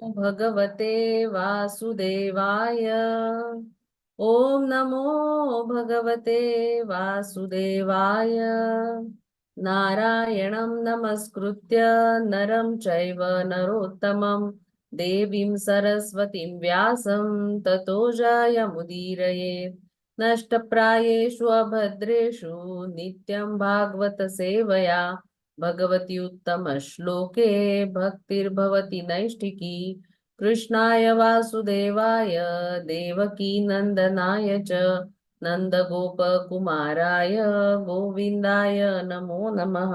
भगवते वासुदेवाय। ॐ नमो भगवते वासुदेवाय। नारायणं नमस्कृत्य नरं चैव नरोत्तमं देवीं सरस्वतीं व्यासं ततो जयमुदीरयेत्। नष्टप्रायेषु अभद्रेषु नित्यं भागवत सेवया भगवति उत्तमश्लोके भक्तिर्भवति नैष्टिकी। कृष्णाय वासुदेवाय देवकी नन्दनाय च नन्दगोपकुमाराय गोविन्दाय नमो नमः।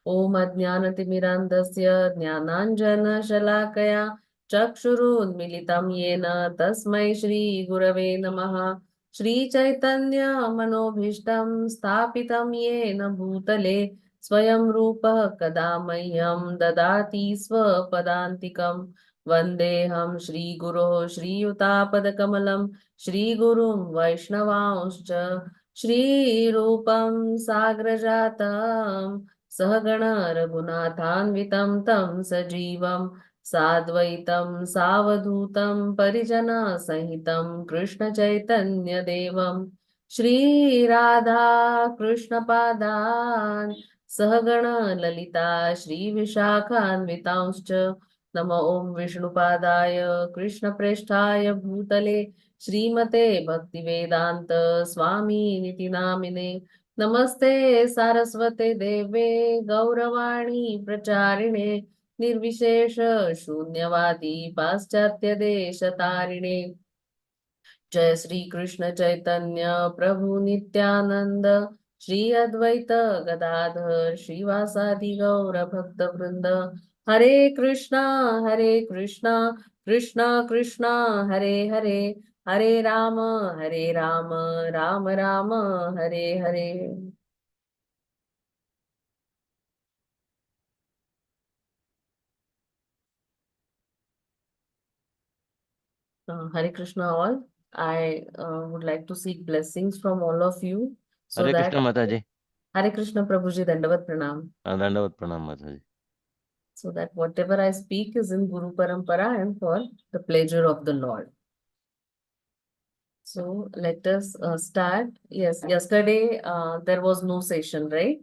ॐ अज्ञानतिमिरान्धस्य ज्ञानाञ्जनशलाकया चक्षुरुन्मिलितं येन तस्मै श्रीगुरवे नमः। श्रीचैतन्यमनोभीष्टं स्थापितं येन भूतले स्वयं रूपः कदा मह्यं ददाति स्वपदान्तिकं। वन्देऽहं श्रीगुरोः श्रीयुतापदकमलं श्रीगुरुं वैष्णवांश्च श्रीरूपं साग्रजातं सहगण रघुनाथान्वितं तं सजीवं साद्वैतं सावधूतं परिजनसहितं कृष्णचैतन्यदेवं श्रीराधा कृष्णपादान् सहगण ललिता श्रीविशाखान्वितांश्च। नमो ॐ विष्णुपादाय कृष्णप्रेष्ठाय भूतले श्रीमते भक्तिवेदान्त स्वामिनिति नामिने। नमस्ते सारस्वते देवे गौरवाणी प्रचारिणे निर्विशेष शून्यवादी पाश्चात्य देशतारिणे। जय श्री कृष्ण चैतन्य प्रभु नित्यानंद श्री अद्वैत गदाधर श्रीवासादि गौर भक्त वृंद। हरे कृष्णा कृष्णा कृष्णा हरे हरे, हरे Ram Ram Ram Hare Hare. Hare Krishna all. I would like to seek blessings from all of you so Hare that Krishna माता जी। Hare Krishna Prabhuji Dandavat Pranam. दंडवत प्रणाम माता जी। So that whatever I speak is in Guru Parampara and for the pleasure of the Lord. So let us start. Yes, yesterday there was no session, right?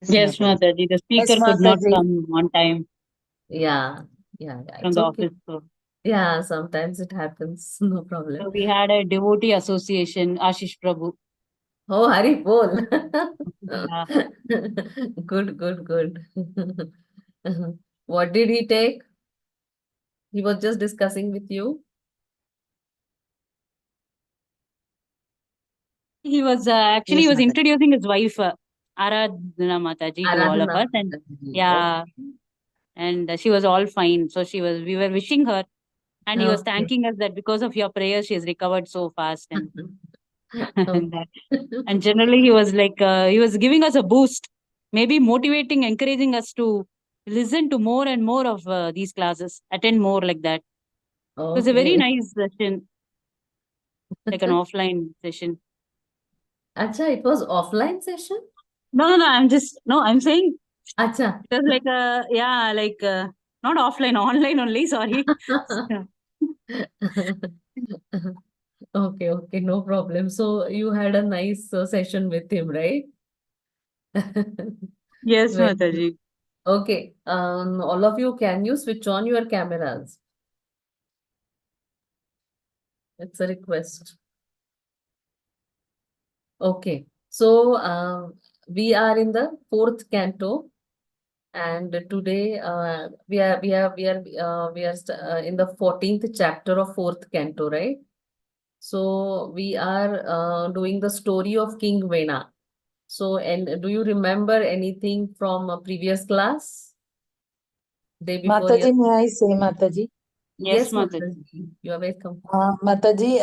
Yes, Mataji. The speaker Yes, could not Mataji. come on time Yeah. from It's the okay. office. So Yeah, sometimes it happens. No problem. we had a devotee association, Ashish Prabhu. Oh, Hari Bol. Yeah. Good. What did he take? He was just discussing with you. He was actually Yes, he was Mataji. introducing his wife, Aradhana Mataji, to all of Aradhana us. And Mataji. yeah, Okay. and she was all fine. So we were wishing her, and he was Okay. thanking us that because of your prayers, she has recovered so fast. And and, Okay. and generally, he was like, he was giving us a boost, maybe motivating, encouraging us to listen to more and more of these classes, attend more like that. It was a very Okay. nice session, like an offline session. Acha, it was offline session? No. I'm saying Acha. it was like not offline, online only. Sorry. Okay, no problem. So you had a nice session with him, right? Yes, Very good. Mataji. Okay. All of you, can you switch on your cameras? It's a request. Okay. So we are in the fourth canto, and today we are in the 14th chapter of fourth canto, right? So we are doing the story of King Vena. So, and do you remember anything from a previous class? Day before Mataji, yes. may I say, Mataji? Yes, Yes, Mataji. Mataji. You are welcome. Mataji,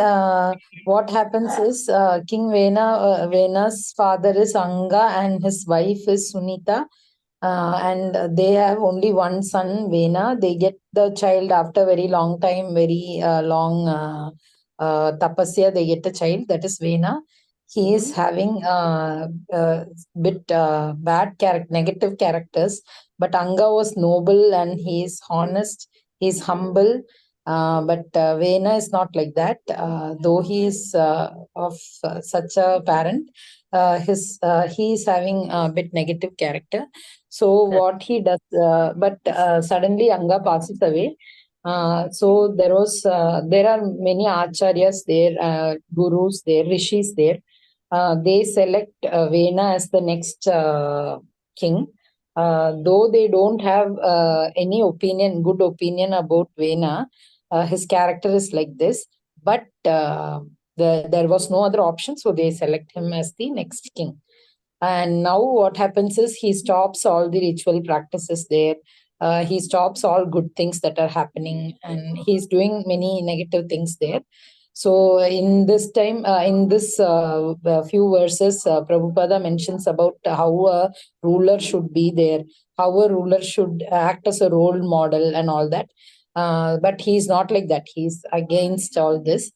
what happens is King Vena's father is Anga and his wife is Sunita. And they have only one son, Vena. They get the child after very long time, very long tapasya. They get a child, that is Vena. He is having bit bad character, negative characters. But Anga was noble and he is honest, he is humble. But Vena is not like that. Though he is of such a parent, he is having a bit negative character. So what he does, but suddenly Anga passes away. So there are many acharyas there, gurus there, rishis there. They select Vena as the next king. Though they don't have any good opinion about Vena, his character is like this. But there was no other option, so they select him as the next king. And now what happens is he stops all the ritual practices there. He stops all good things that are happening, and he's doing many negative things there. So in this time, in this few verses, Prabhupada mentions about how a ruler should be there, how a ruler should act as a role model and all that. But he's not like that. He's against all this.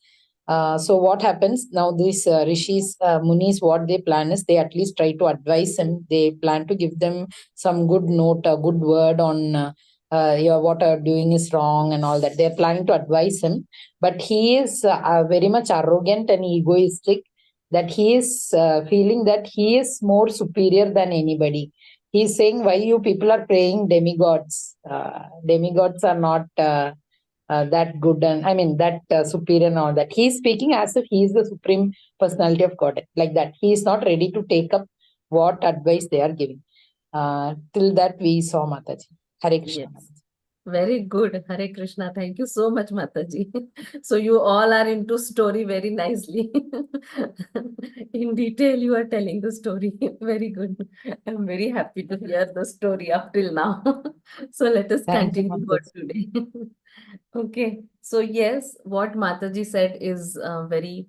So what happens now? These rishis, munis, what they plan is they at least try to advise him. They plan to give them some good note, a good word on what are doing is wrong and all that. They're planning to advise him, but he is very much arrogant and egoistic. That he is feeling that he is more superior than anybody. He's saying, "Why you people are praying demigods? Demigods are not." That good and I mean that superior and all that. He's speaking as if he is the supreme personality of God, like that. He is not ready to take up what advice they are giving. Till that we saw Mataji. Hare Krishna. Yes. Very good. Hare Krishna. Thank you so much, Mataji. So you all are into story very nicely. In detail, you are telling the story. Very good. I'm very happy to hear the story up till now. So let us Thank you, continue for Mataji. today. Okay. So yes, what Mataji said is very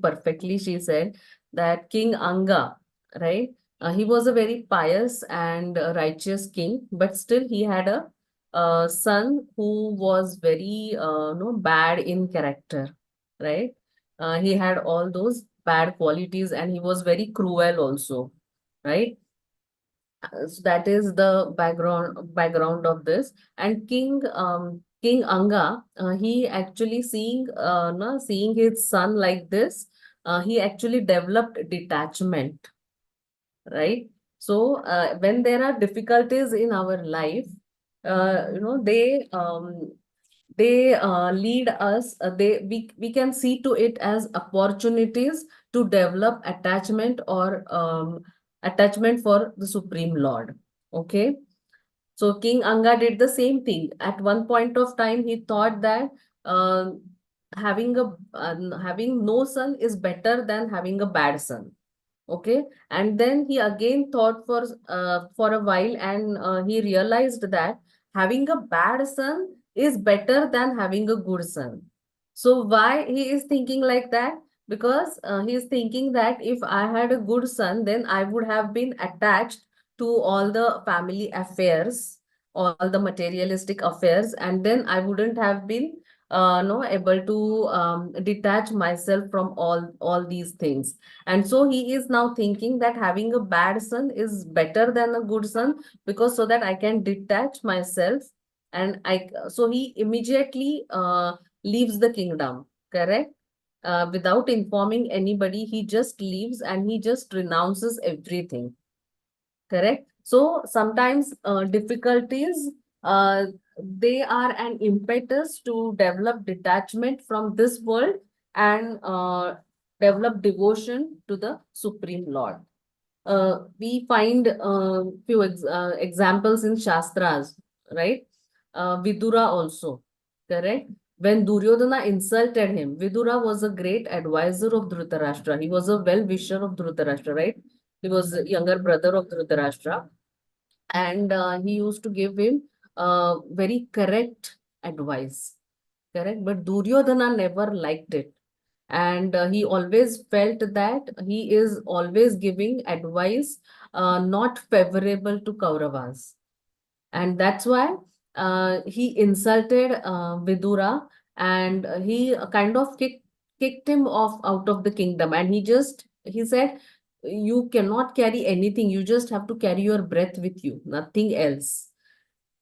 perfectly she said that King Anga, right? He was a very pious and righteous king, but still he had a son who was very no bad in character, right? He had all those bad qualities and he was very cruel also, right? So that is the background of this. And King Anga, he actually seeing his son like this, he actually developed detachment, right? So when there are difficulties in our life, they lead us. We can see to it as opportunities to develop attachment for the Supreme Lord. Okay. So King Anga did the same thing. At one point of time, he thought that uh, having no son is better than having a bad son. Okay, and then he again thought for a while, and he realized that having a bad son is better than having a good son. So why he is thinking like that? Because he is thinking that if I had a good son, then I would have been attached to all the family affairs, all the materialistic affairs, and then I wouldn't have been no able to detach myself from all these things. And so he is now thinking that having a bad son is better than a good son, because so that I can detach myself, and so he immediately leaves the kingdom, correct? Without informing anybody, he just leaves and he just renounces everything, correct? So sometimes difficulties, uh, they are an impetus to develop detachment from this world and develop devotion to the Supreme Lord. We find few examples in Shastras, right? Vidura also, correct? When Duryodhana insulted him, Vidura was a great advisor of Dhritarashtra. He was a well-wisher of Dhritarashtra, right? He was a younger brother of Dhritarashtra, and he used to give him very correct advice, correct? But Duryodhana never liked it, and he always felt that he is always giving advice not favorable to Kauravas, and that's why he insulted Vidura, and he kind of kicked him off out of the kingdom, and he said, you cannot carry anything. You just have to carry your breath with you, nothing else.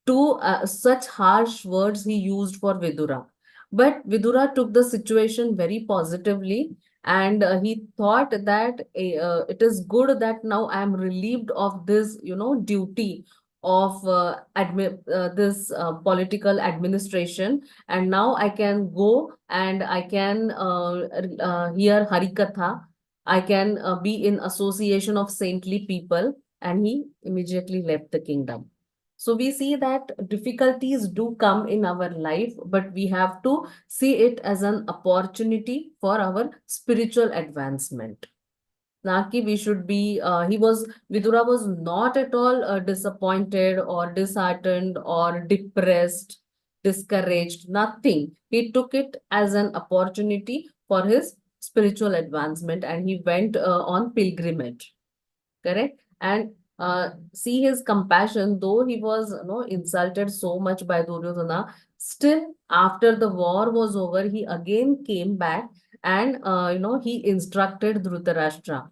Two such harsh words he used for Vidura. But Vidura took the situation very positively, and he thought that it is good that now I am relieved of this, duty of this political administration, and now I can go and I can hear Harikatha. I can be in association of saintly people, and he immediately left the kingdom. So we see that difficulties do come in our life, but we have to see it as an opportunity for our spiritual advancement. Naki, we should be, Vidura was not at all disappointed or disheartened or depressed, discouraged, nothing. He took it as an opportunity for his spiritual advancement, and he went on pilgrimage. Correct? And see his compassion, though he was, insulted so much by Duryodhana, still after the war was over, he again came back, and he instructed Dhritarashtra,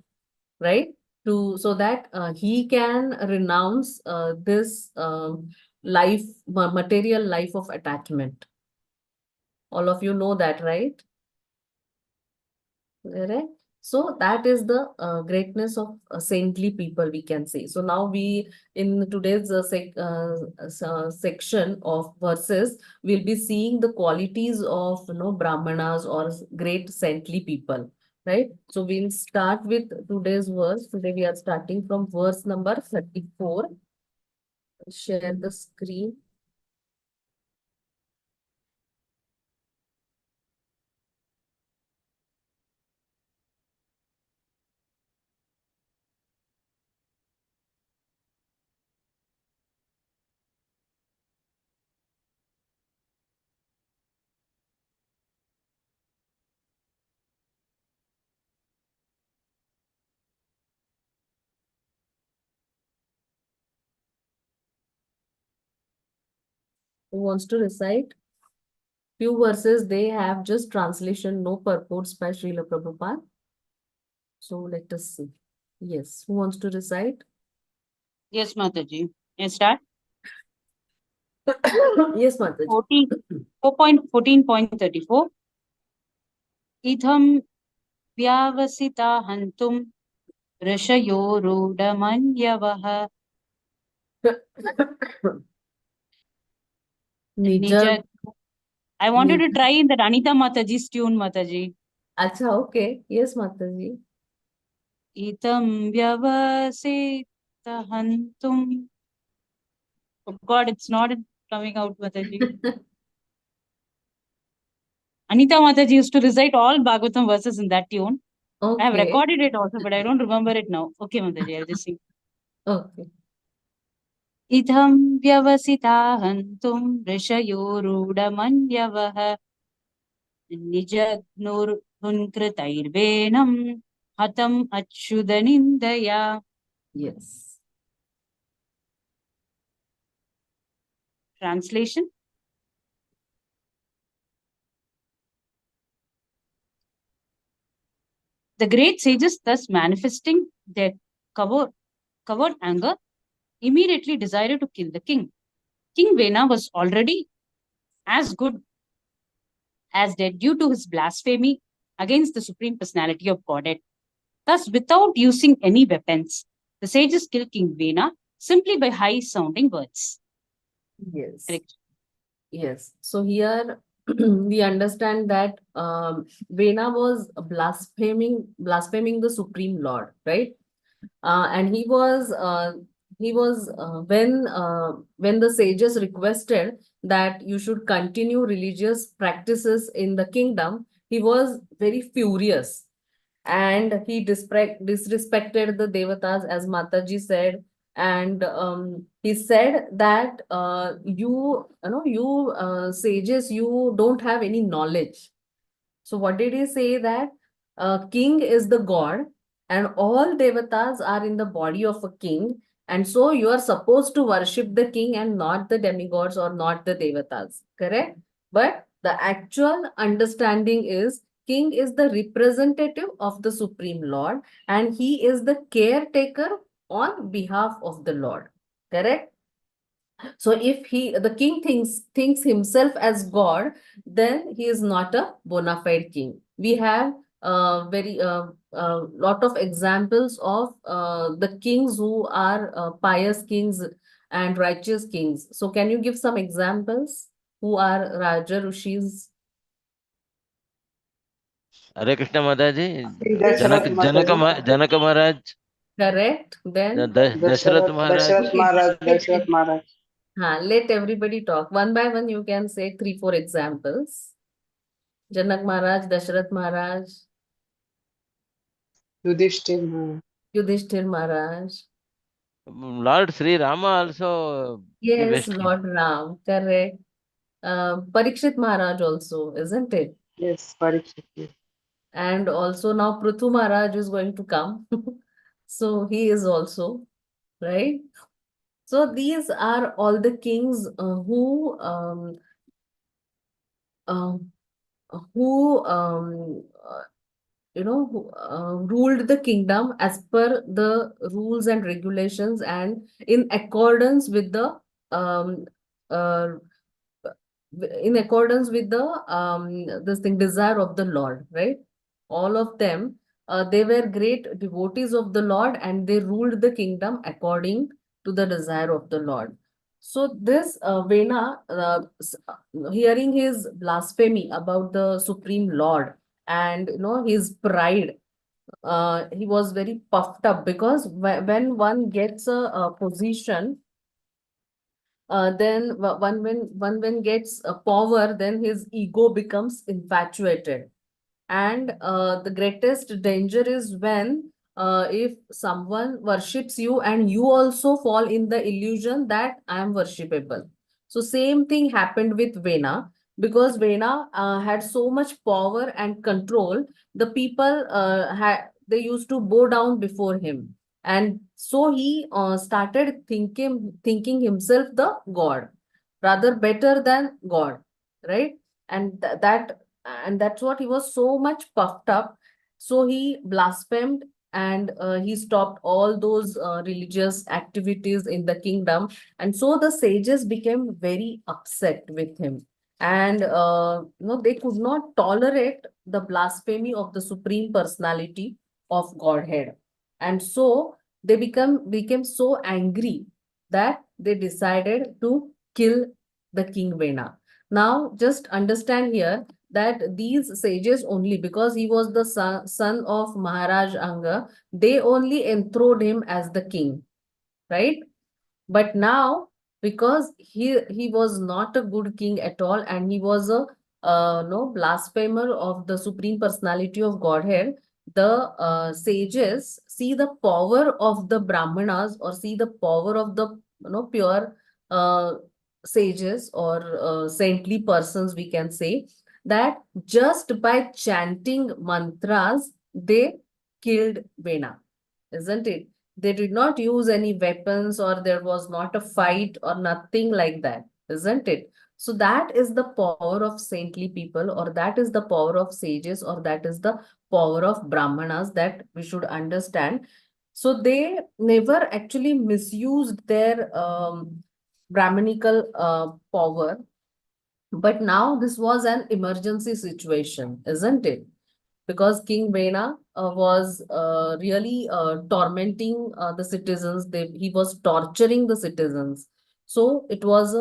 right? So that he can renounce this material life of attachment. All of you know that, right? Correct. So that is the greatness of saintly people, we can say. So now in today's section of verses, we'll be seeing the qualities of, Brahmanas or great saintly people, right? So we'll start with today's verse. Today we are starting from verse number 34. Share the screen. Who wants to recite? Few verses, they have just translation, no purports by Srila Prabhupada. So let us see. Yes, who wants to recite? Yes, Mataji. Yes, start. Yes, Mataji. 4.14.34. Idham vyavasita hantum ऋषयो रूढमन्यवः Nija. I wanted to try in that Anita Mataji's tune, Mataji. Acha, okay. Yes, Mataji. Itam vyavasita hantum. Oh God, it's not coming out, Mataji. Anita Mataji used to recite all Bhagwatam verses in that tune. Okay. I have recorded it also, but I don't remember it now. Okay, Mataji, I'll just sing. Okay. Idham vyavasita hantum ऋषयो रूढमन्यवः निजग्नुर्हुन्कृतैर्वेणं हतम् अच्युतनिन्दया. Yes. Translation. The great sages, thus manifesting their coward anger, immediately decided to kill the king. King Vena was already as good as dead due to his blasphemy against the Supreme Personality of Godhead. Thus, without using any weapons, the sages killed King Vena simply by high-sounding words. Yes. Correct. Yes. So here we understand that Vena was blaspheming the Supreme Lord, right? And he was when the sages requested that you should continue religious practices in the kingdom, he was very furious, and he disrespected the devatas, as Mataji said. And he said that you sages, you don't have any knowledge. So what did he say? That king is the god, and all devatas are in the body of a king, and so you are supposed to worship the king and not the demigods or not the devatas, correct? But the actual understanding is king is the representative of the Supreme Lord, and he is the caretaker on behalf of the Lord. Correct? So if the king thinks himself as God, then he is not a bona fide king. We have very lot of examples of the kings who are pious kings and righteous kings. So can you give some examples who are Raja Rishis? Hare Krishna Mataji, Dasharat Mataji. Janaka Maharaj, Correct. Then Dasharath Maharaj. Dasharat Maharaj. let everybody talk one by one. You can say 3-4 examples. Janak Maharaj, Dasharath Maharaj, Yudhishthir Maharaj. Yudhishthir Maharaj. Lord Sri Rama also the Yes, best king. Lord Ram, correct. Parikshit Maharaj also, isn't it? Yes, Parikshit. And also now Prithu Maharaj is going to come. So he is also, right? So these are all the kings uh, who ruled the kingdom as per the rules and regulations and in accordance with the um, uh, in accordance with the this thing desire of the Lord, right? All of them, they were great devotees of the Lord and they ruled the kingdom according to the desire of the Lord. So this Vena, hearing his blasphemy about the Supreme Lord and his pride, he was very puffed up because when one gets a position, then when gets power, then his ego becomes infatuated. And the greatest danger is when if someone worships you and you also fall in the illusion that I am worshipable. So same thing happened with Vena, because Vena had so much power and control. The people they used to bow down before him, and so he started thinking himself the God, rather better than God, right? And that's what he was so much puffed up. So he blasphemed and he stopped all those religious activities in the kingdom. And so the sages became very upset with him. And they could not tolerate the blasphemy of the Supreme Personality of Godhead. And so they became so angry that they decided to kill the King Vena. Now, just understand here that these sages only, because he was the son of Maharaj Anga, they only enthroned him as the king, right? But now, because he was not a good king at all, and he was a no blasphemer of the Supreme Personality of Godhead, the sages see the power of the Brahmanas, or see the power of the pure uh, sages or saintly persons, we can say, that just by chanting mantras, they killed Vena, isn't it? They did not use any weapons, or there was not a fight or nothing like that, isn't it? So that is the power of saintly people, or that is the power of sages, or that is the power of Brahmanas that we should understand. So they never actually misused their Brahmanical power. But now this was an emergency situation, isn't it? Because King Vena was really tormenting the citizens. He was torturing the citizens. So it was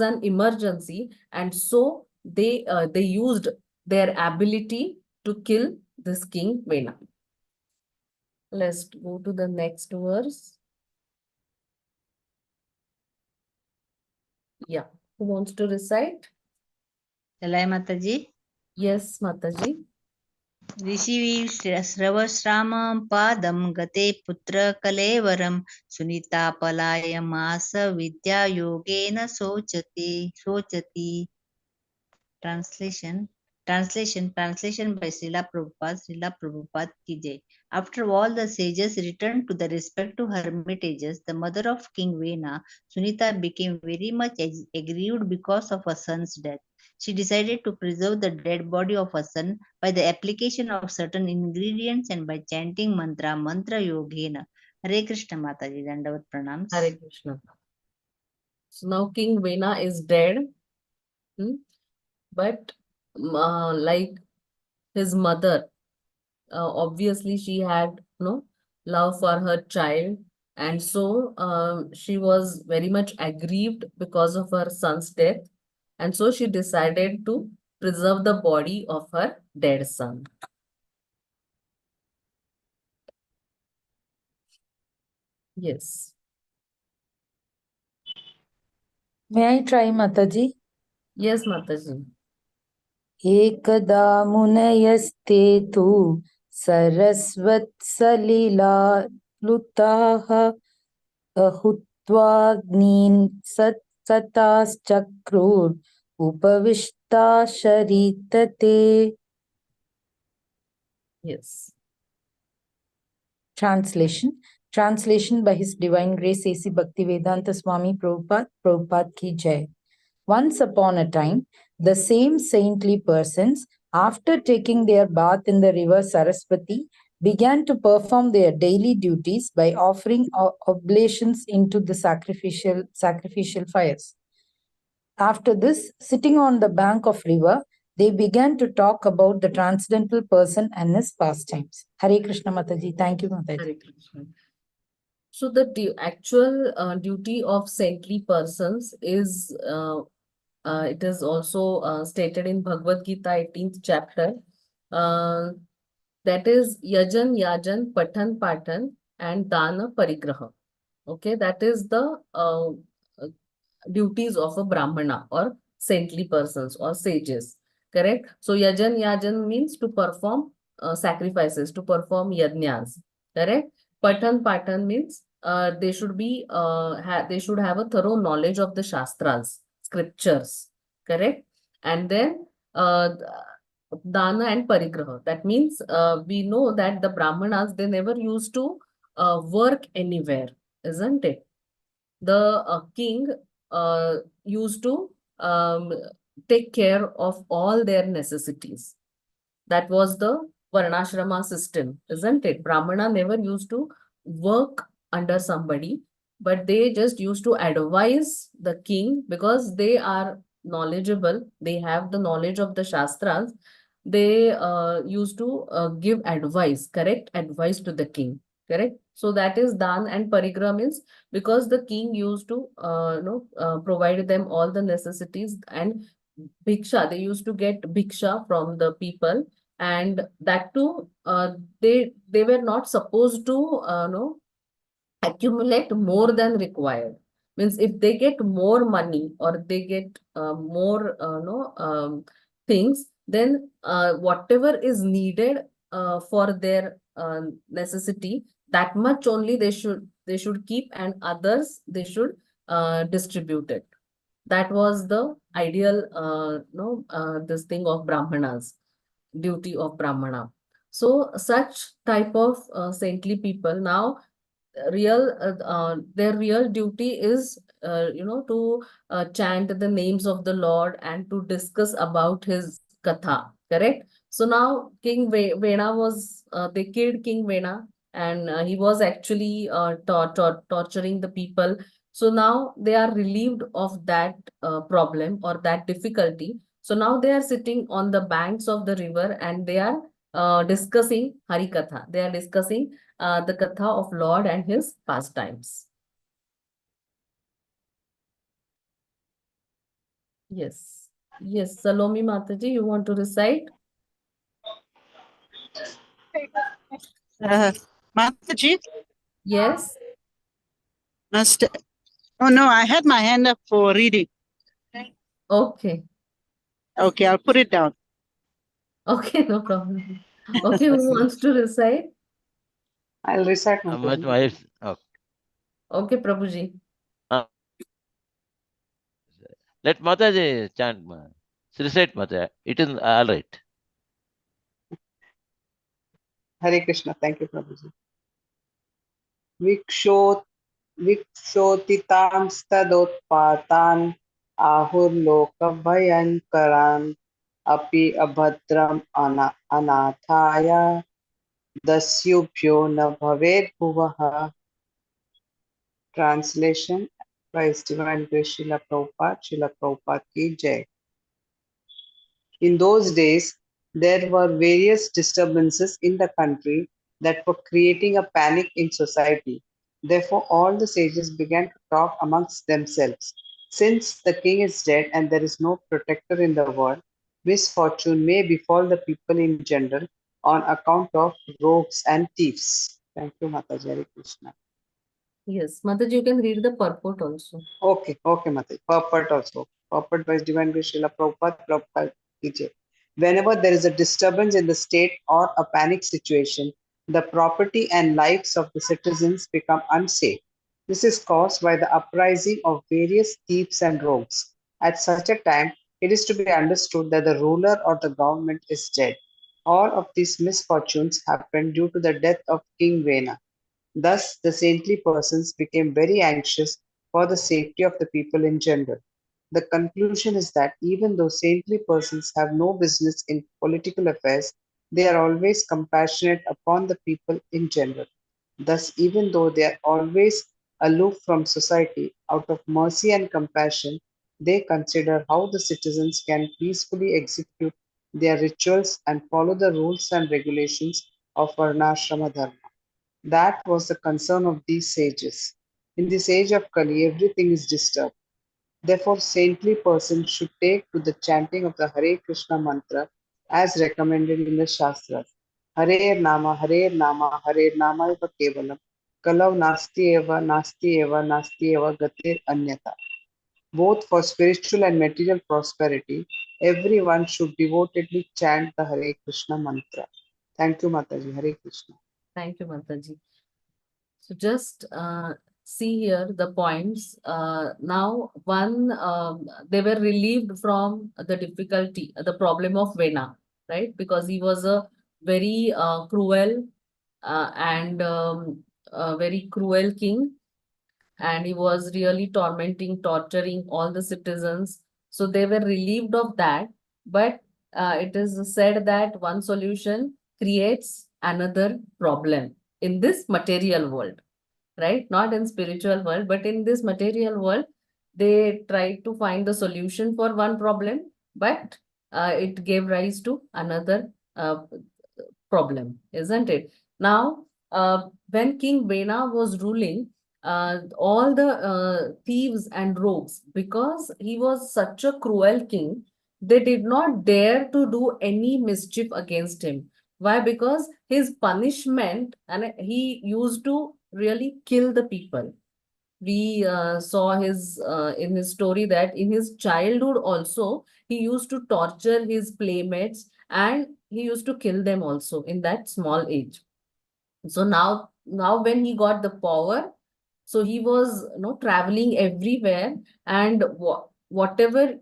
an emergency, and so they used their ability to kill this King Vena. Let's go to the next verse. Yeah, who wants to recite? Chalai Mataji. Yes, Mataji. ऋषिश्रवश्रामं पादं गते पुत्रकलेवरं सुनीतापलायमास विद्यायोगेन शोचति. Translation by Srila Prabhupada ki jai. After all the sages returned to the respective hermitages, the mother of King Vena, Sunita, became very much aggrieved because of her son's death. She decided to preserve the dead body of her son by the application of certain ingredients and by chanting mantra yogena. Hare Krishna Mataji, Dandavat Pranams. Hare Krishna. So now King Vena is dead, but like his mother, obviously she had love for her child, and so she was very much aggrieved because of her son's death, and so she decided to preserve the body of her dead son. Yes. May I try, Mataji? Yes, Mataji. एकदा मुनयस्ते तु सरस्वत्सलिलालुताः हुत्वाग्नीन् सताश्चक्रुर् उपविष्टा शरीतते. Yes. Translation by His Divine Grace A.C. Bhaktivedanta Swami Prabhupada ki jai. Once upon a time, the same saintly persons, after taking their bath in the river Saraswati, began to perform their daily duties by offering oblations into the sacrificial fires. After this, sitting on the bank of river, they began to talk about the transcendental person and his pastimes. Hare Krishna Mataji. Thank you, Mataji. Hare Krishna. So the actual duty of saintly persons is it is also stated in Bhagavad Gita 18th chapter. That is Yajan, Yajan, Patan, Patan, and Dana, Parigraha. Okay, that is the duties of a Brahmana or saintly persons or sages. Correct? So Yajan, Yajan means to perform sacrifices, to perform yajnas. Correct? Patan, Patan means they should be they should have a thorough knowledge of the Shastras, scriptures. Correct? And then Dana and Parigraha. That means we know that the Brahmanas, they never used to work anywhere, isn't it? The king used to take care of all their necessities. That was the Varnashrama system, isn't it? Brahmana never used to work under somebody, but they just used to advise the king because they are knowledgeable. They have the knowledge of the Shastras. They used to give advice, correct advice to the king, correct? So that is Dan and Parigraha means because the king used to provide them all the necessities, and bhiksha, they used to get bhiksha from the people, and that too they were not supposed to accumulate more than required. Means if they get more money or they get more things, then whatever is needed for their necessity, that much only they should keep, and others they should distribute it. That was the ideal this thing of Brahmanas, duty of Brahmana. So such type of saintly people now their real duty is to chant the names of the Lord and to discuss about his katha, correct? So now King Vena was they killed King Vena, and he was actually torturing the people. So now they are relieved of that problem or that difficulty. So now they are sitting on the banks of the river and they are discussing Hari Katha. They are discussing the Katha of Lord and his pastimes. Yes. Yes, Salome Mataji, you want to recite? Mataji? Yes. Oh no, I had my hand up for reading. Okay. Okay, I'll put it down. Okay, no problem. Okay, who wants to recite? I'll recite But Mataji. wife, Okay, Prabhuji. let Mataji chant. Recite Mataji. It is all right. Hare Krishna. Thank you, Prabhuji. Vikshot Vikshotitaंस्तदोत्पातान् आहुर्लोकभयङ्करान् अपि अभद्रम् अनाथाय दस्युभ्यो न भवेत् भुवः. Translation by His Divine Grace Srila Prabhupada. Srila Prabhupada ki Jai. In those days, there were various disturbances in the country that were creating a panic in society. Therefore, all the sages began to talk amongst themselves. Since the king is dead and there is no protector in the world, misfortune may befall the people in general on account of rogues and thieves. Thank you, Mataji. Hare Krishna. Yes, Mataji, you can read the purport also. Okay, Mataji. Purport also. Purport by His Divine Grace Srila Prabhupada, Prabhupada ki Jai. Whenever there is a disturbance in the state or a panic situation, the property and lives of the citizens become unsafe. This is caused by the uprising of various thieves and rogues. At such a time, it is to be understood that the ruler or the government is dead. All of these misfortunes happened due to the death of King Vena. Thus, the saintly persons became very anxious for the safety of the people in general. The conclusion is that even though saintly persons have no business in political affairs, they are always compassionate upon the people in general. Thus, even though they are always aloof from society, out of mercy and compassion, they consider how the citizens can peacefully execute their rituals and follow the rules and regulations of Varnashrama Dharma. That was the concern of these sages. In this age of Kali, everything is disturbed. Therefore, saintly persons should take to the chanting of the Hare Krishna mantra as recommended in the Shastras. Hare Nama, Hare Nama, Hare Nama eva kevalam. Kalav nasti eva, nasti eva, nasti eva gatir anyata. Both for spiritual and material prosperity, everyone should devotedly chant the Hare Krishna mantra. Thank you, Mataji. Hare Krishna. Thank you, Mataji. So just see here the points. Now, they were relieved from the difficulty, the problem of Vena, right? Because he was a very cruel and a very cruel king, and he was really torturing all the citizens. So they were relieved of that. But it is said that one solution creates another problem in this material world, right? Not in spiritual world, but in this material world, they tried to find the solution for one problem, but it gave rise to another problem, isn't it? Now, when King Vena was ruling, all the thieves and rogues, because he was such a cruel king, they did not dare to do any mischief against him. Why? Because his punishment, and he used to really kill the people. We saw his in his story that in his childhood also he used to torture his playmates, and he used to kill them also in that small age. So now when he got the power, so he was traveling everywhere, and whatever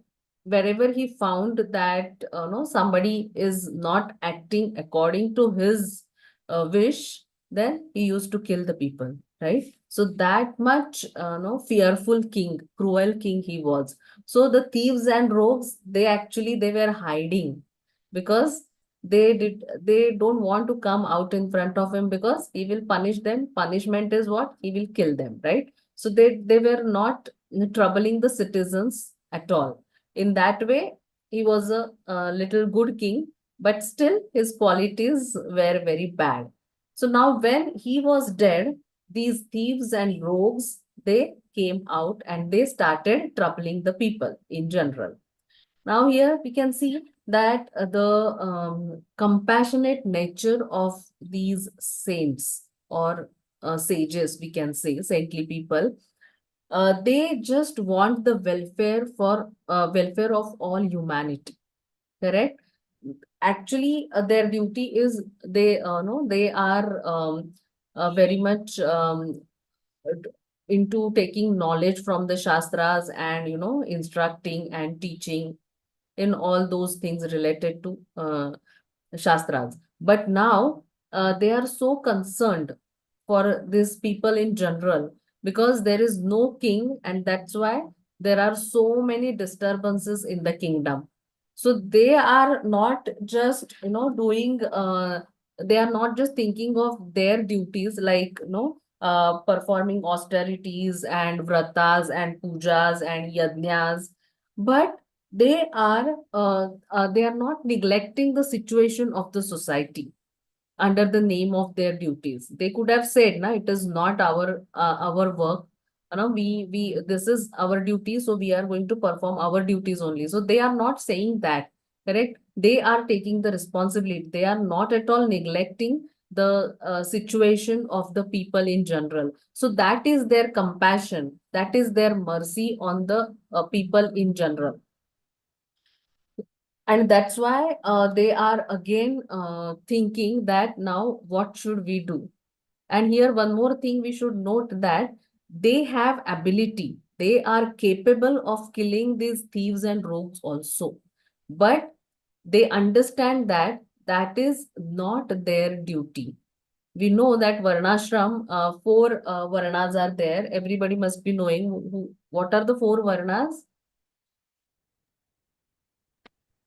wherever he found that somebody is not acting according to his wish, then he used to kill the people, right? So that much fearful king, cruel king he was. So the thieves and rogues, they were hiding, because they don't want to come out in front of him, because he will punish them. Punishment is what? He will kill them, right? So they were not troubling the citizens at all. In that way, he was a little good king, but still his qualities were very bad. So now when he was dead, these thieves and rogues, they came out and they started troubling the people in general. Now here we can see that the compassionate nature of these saints, or sages, we can say, saintly people, they just want the welfare of all humanity, correct? Actually, their duty is, they no they are very much into taking knowledge from the shastras, and instructing and teaching in all those things related to shastras. But now they are so concerned for these people in general, because there is no king, and that's why there are so many disturbances in the kingdom. So they are not just, doing, they are not just thinking of their duties, like, performing austerities and vratas and pujas and yajnas, but they are not neglecting the situation of the society under the name of their duties. They could have said, "Na, it is not our work. We this is our duty, so we are going to perform our duties only." So they are not saying that, correct? They are taking the responsibility. They are not at all neglecting the situation of the people in general. So that is their compassion. That is their mercy on the people in general. And that's why they are again thinking that now what should we do? And here one more thing we should note, that they have ability. They are capable of killing these thieves and rogues also. But they understand that that is not their duty. We know that Varnashram, four Varnas are there. Everybody must be knowing what are the four Varnas?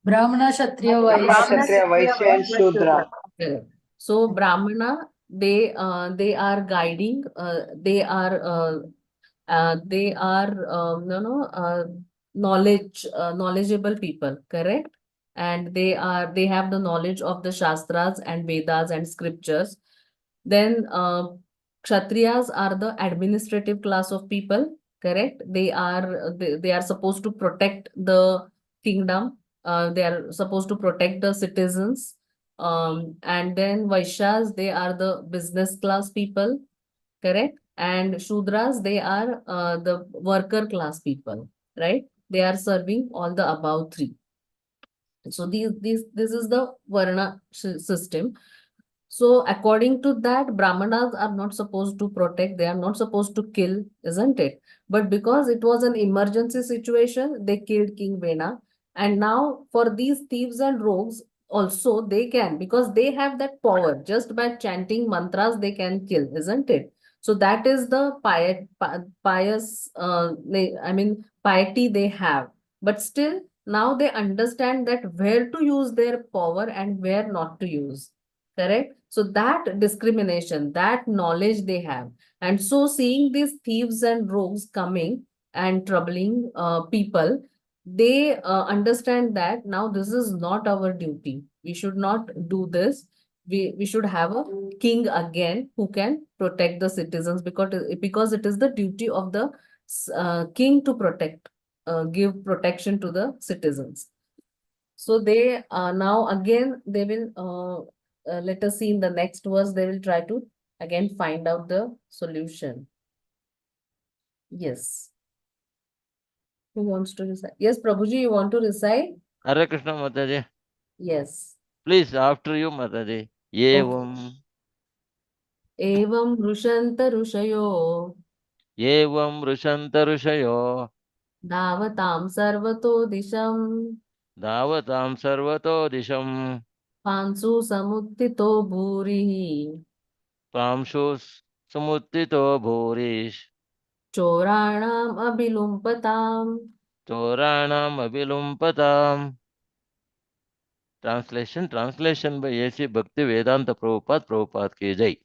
Brahmana, Kshatriya, Brahmana, Vaishya. Kshatriya, Vaishya, and Shudra. Correct. So Brahmana, they are guiding, they are knowledgeable people, correct? And they have the knowledge of the Shastras and Vedas and scriptures. Then Kshatriyas are the administrative class of people, correct? They are supposed to protect the kingdom. They are supposed to protect the citizens. And then Vaishyas, they are the business class people, correct? And Shudras, they are the worker class people, right? They are serving all the above three. So this is the Varna system. So according to that, Brahmanas are not supposed to protect, they are not supposed to kill, isn't it? But because it was an emergency situation, they killed King Vena. And now for these thieves and rogues, also they can, because they have that power. Just by chanting mantras, they can kill, isn't it? So that is the pious, piety they have. But still, now they understand that where to use their power and where not to use. Correct? So that discrimination, that knowledge they have. And so seeing these thieves and rogues coming and troubling people, they understand that now this is not our duty. We should not do this. We should have a king again who can protect the citizens, because it is the duty of the king to protect, give protection to the citizens. So they now again they will let us see in the next verse, they will try to again find out the solution. Yes. Who wants to recite? Yes, Prabhuji, you want to recite? Hare Krishna Mataji. Yes. Please, after you, Mataji. Okay. Evam. Evam rushanta rushayo Evam Rushanta Rushayo. davatam sarvato disham Davatam Sarvato Disham. pansu samuttito bhurihi Pramshus Samuttito Bhurish. choranam abhilumpatam. Choranam Abhilumpatam. Translation by A.C. Bhakti Vedanta Prabhupada ki jai.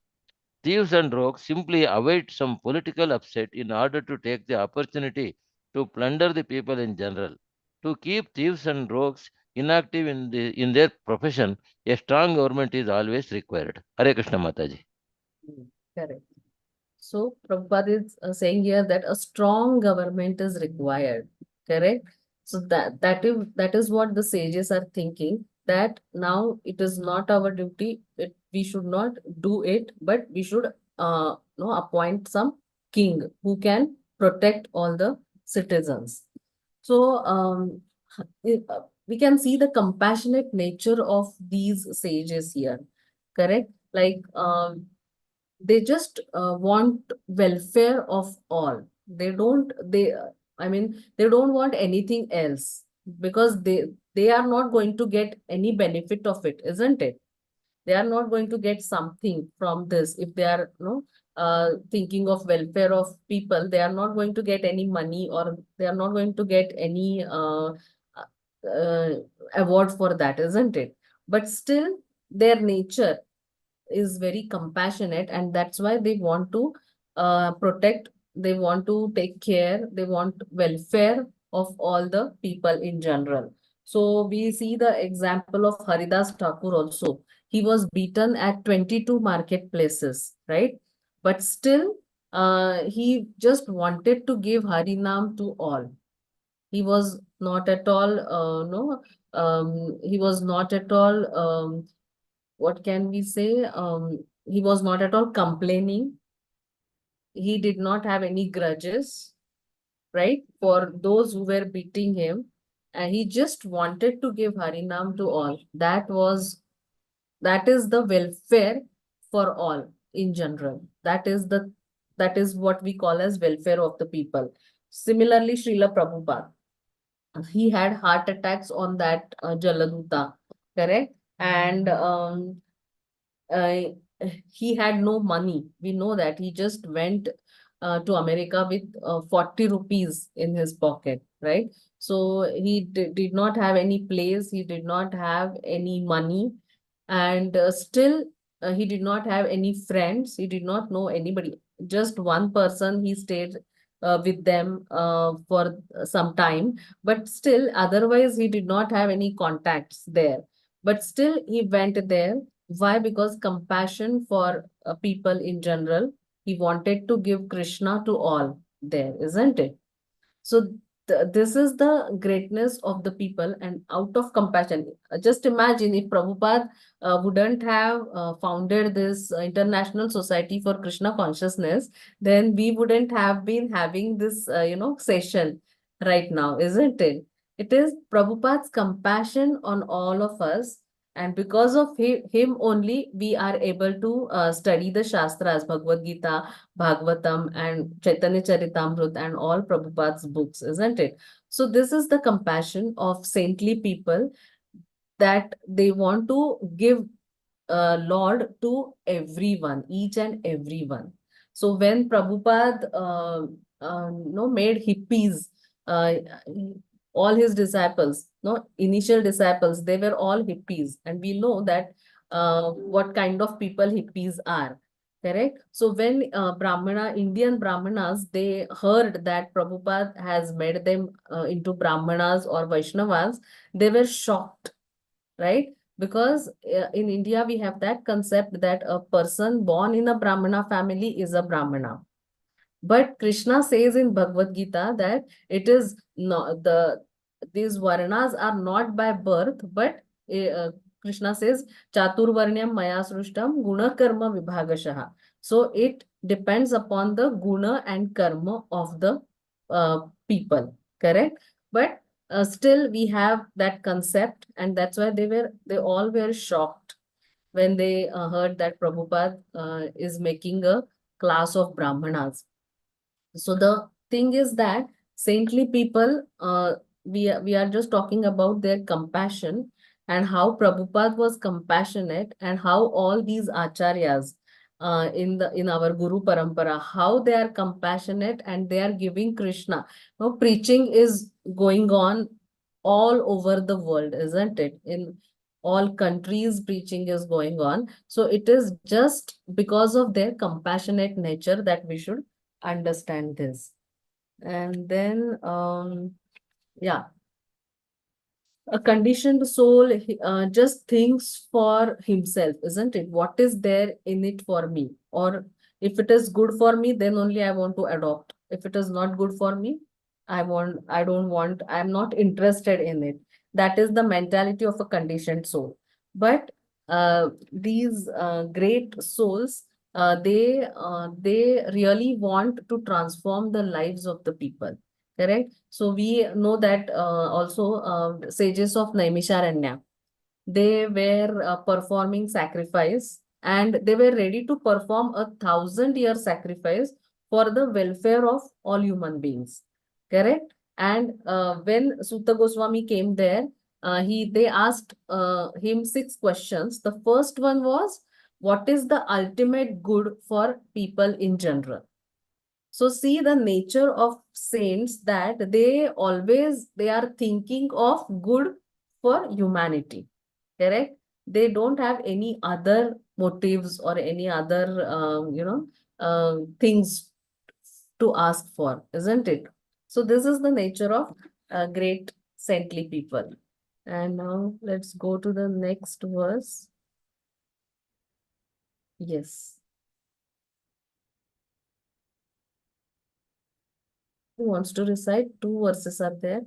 Thieves and rogues simply await some political upset in order to take the opportunity to plunder the people in general. To keep thieves and rogues inactive in their profession, a strong government is always required. Hare Krishna Mataji. Correct. So Prabhupada is saying here that a strong government is required. Correct. So that is what the sages are thinking, that now it is not our duty. We should not do it, but we should appoint some king who can protect all the citizens. So we can see the compassionate nature of these sages here. Correct. Like they just want welfare of all. They don't want anything else, because they are not going to get any benefit of it, isn't it? They are not going to get something from this if they are thinking of welfare of people, they are not going to get any money, or they are not going to get any uh, award for that, isn't it? But still, their nature is very compassionate, and that's why they want to protect, they want to take care, they want welfare of all the people in general. So we see the example of Haridas Thakur also. He was beaten at 22 marketplaces, right? But still, he just wanted to give Harinam to all. He was not at all, no, he was not at all, what can we say? He was not at all complaining. He did not have any grudges, right? For those who were beating him. And he just wanted to give Harinam to all. That is the welfare for all in general. That is what we call as welfare of the people. Similarly, Srila Prabhupada, he had heart attacks on that Jaladuta, correct? And uh, he had no money. We know that he just went to America with 40 rupees in his pocket, right? So he did not have any place, he did not have any money, and still he did not have any friends, he did not know anybody. Just one person he stayed with them for some time, but still, otherwise, he did not have any contacts there. But still, he went there. Why? Because compassion for people in general. He wanted to give Krishna to all there, isn't it? So this is the greatness of the people, and out of compassion. Just imagine if Prabhupada wouldn't have founded this International Society for Krishna Consciousness, then we wouldn't have been having this, session right now, isn't it? It is Prabhupada's compassion on all of us, and because of him only, we are able to study the Shastras, Bhagavad Gita, Bhagwatam, and Chaitanya Charitamrita, and all Prabhupada's books, isn't it? So this is the compassion of saintly people, that they want to give Lord to everyone, each and everyone. So when Prabhupada made hippies, uh, all his disciples, no, initial disciples, they were all hippies, and we know that what kind of people hippies are. Correct. So when Indian Brahmanas, they heard that Prabhupada has made them into Brahmanas or Vaishnavas, they were shocked, right? Because in India, we have that concept that a person born in a Brahmana family is a Brahmana. But Krishna says in Bhagavad Gita that it is not these varnas are not by birth, but Krishna says Chaturvarnyam Maya Srushtam Guna Karma Vibhagashaha. So it depends upon the guna and karma of the people, correct? But still we have that concept, and that's why they all were shocked when they heard that Prabhupada is making a class of Brahmanas. So the thing is that saintly people, we are just talking about their compassion, and how Prabhupada was compassionate, and how all these acharyas in our Guru Parampara, how they are compassionate, and they are giving Krishna. Now, preaching is going on all over the world, isn't it? In all countries, preaching is going on. So it is just because of their compassionate nature that we should understand this. And then, yeah, a conditioned soul just thinks for himself, isn't it? What is there in it for me? Or if it is good for me, then only I want to adopt. If it is not good for me, I don't want, I'm not interested in it. That is the mentality of a conditioned soul. But these great souls, they really want to transform the lives of the people. Correct. So we know that also sages of Naimisharanya, they were performing sacrifice, and they were ready to perform 1,000-year sacrifice for the welfare of all human beings. Correct. And when Sutta Goswami came there, they asked him 6 questions. The first one was, what is the ultimate good for people in general. So see the nature of saints, that they are thinking of good for humanity, correct? They don't have any other motives or any other, things to ask for, isn't it? So this is the nature of great saintly people. And now let's go to the next verse. Yes. Who wants to recite? 2 verses are there.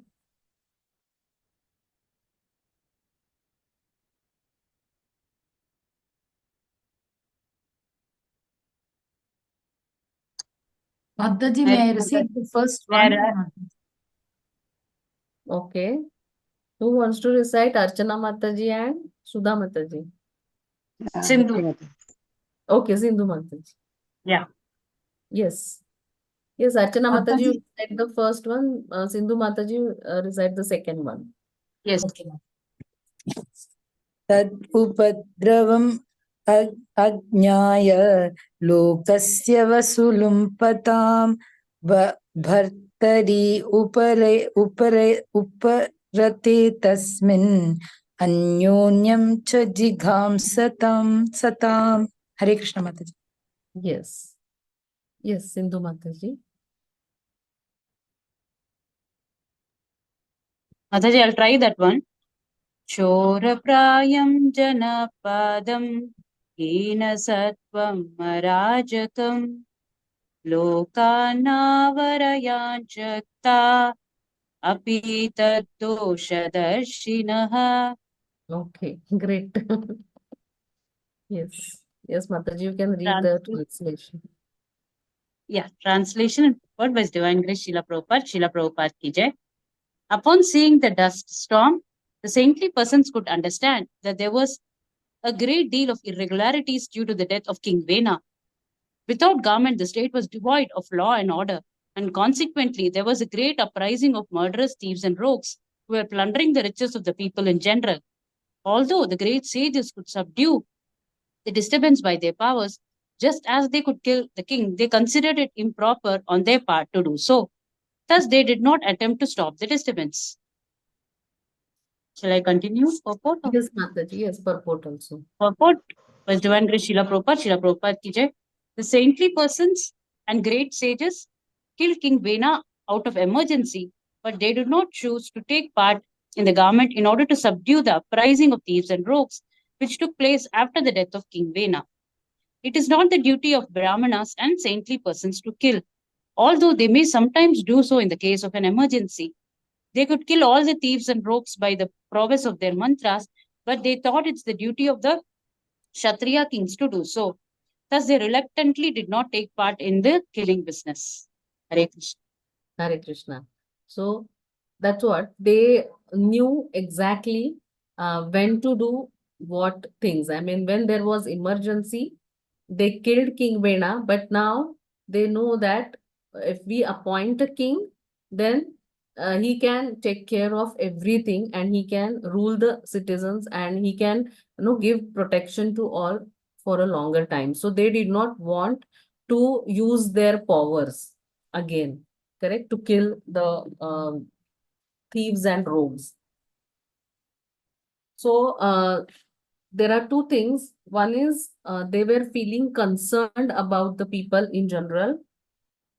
Mataji, may I receive the first one? Okay. Who wants to recite? Archana Mataji and Sudha Mataji. Sindhu. Okay, Mataji. Okay, Sindhu Mataji. Yeah. Yes. Yes, Archana Mataji, you Mataji. recite the first one. Sindhu Mataji, recite the second one. Yes. Okay. Tad upadravam ajnaya lokasya vasulumpatam bhartari uparate tasmin anyonyam cha satam. Hare Krishna Mataji. Yes. Yes, Sindhu Mataji. Mataji, I'll try that one. Choraprayam janapadam hina sattvam marajakam lokanavarayachakta api taddoshadarshinaha. Okay, great. Yes. Yes, Mataji, you can read the translation. Yeah, translation and purport by His Divine Grace Srila Prabhupada. Srila Prabhupada ki jai. Upon seeing the dust storm, the saintly persons could understand that there was a great deal of irregularities due to the death of King Vena. Without government, the state was devoid of law and order, and consequently, there was a great uprising of murderers, thieves, and rogues who were plundering the riches of the people in general. Although the great sages could subdue the disturbance by their powers, just as they could kill the king, they considered it improper on their part to do so. Thus, they did not attempt to stop the disturbance. Shall I continue? Purport? Yes, Mataji. Yes, purport also. Purport by His Divine Grace Srila Prabhupada ki jai. The saintly persons and great sages killed King Vena out of emergency, but they did not choose to take part in the government in order to subdue the uprising of thieves and rogues, which took place after the death of King Vena. It is not the duty of Brahmanas and saintly persons to kill, although they may sometimes do so in the case of an emergency. They could kill all the thieves and rogues by the prowess of their mantras, but they thought it's the duty of the Kshatriya kings to do so. Thus, they reluctantly did not take part in the killing business. Hare Krishna. Hare Krishna. So that's what they knew exactly when to do what things. I mean, when there was emergency, they killed King Vena, but now they know that if we appoint a king, then he can take care of everything and he can rule the citizens and he can, give protection to all for a longer time. So they did not want to use their powers again, correct, to kill the thieves and rogues. So there are two things. One is they were feeling concerned about the people in general.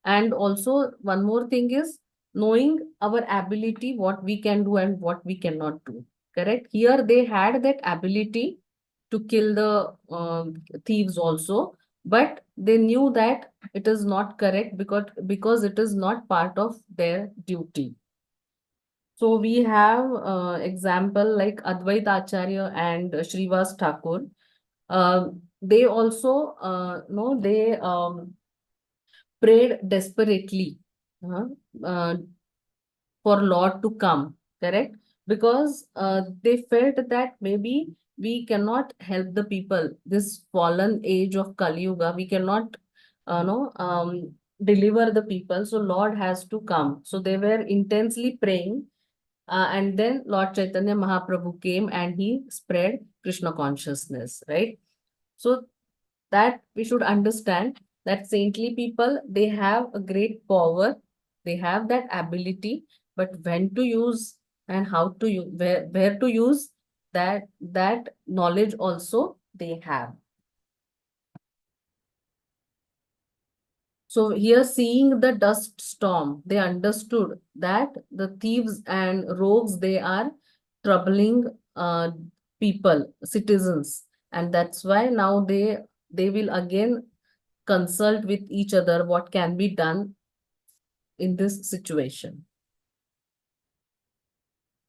And also one more thing is knowing our ability, what we can do and what we cannot do. Correct? Here they had that ability to kill the thieves also, but they knew that it is not correct because it is not part of their duty. So we have example like Advait Acharya and Srivas Thakur. They also they prayed desperately uh, uh, for Lord to come, correct? Because they felt that maybe we cannot help the people. This fallen age of Kali Yuga, we cannot deliver the people. So Lord has to come. So they were intensely praying. And then Lord Chaitanya Mahaprabhu came and he spread Krishna consciousness, right? So that we should understand that saintly people, they have a great power, they have that ability, but when to use and how to use, where to use that knowledge also they have. So here, seeing the dust storm, they understood that the thieves and rogues, they are troubling people, citizens, and that's why now they will again consult with each other what can be done in this situation.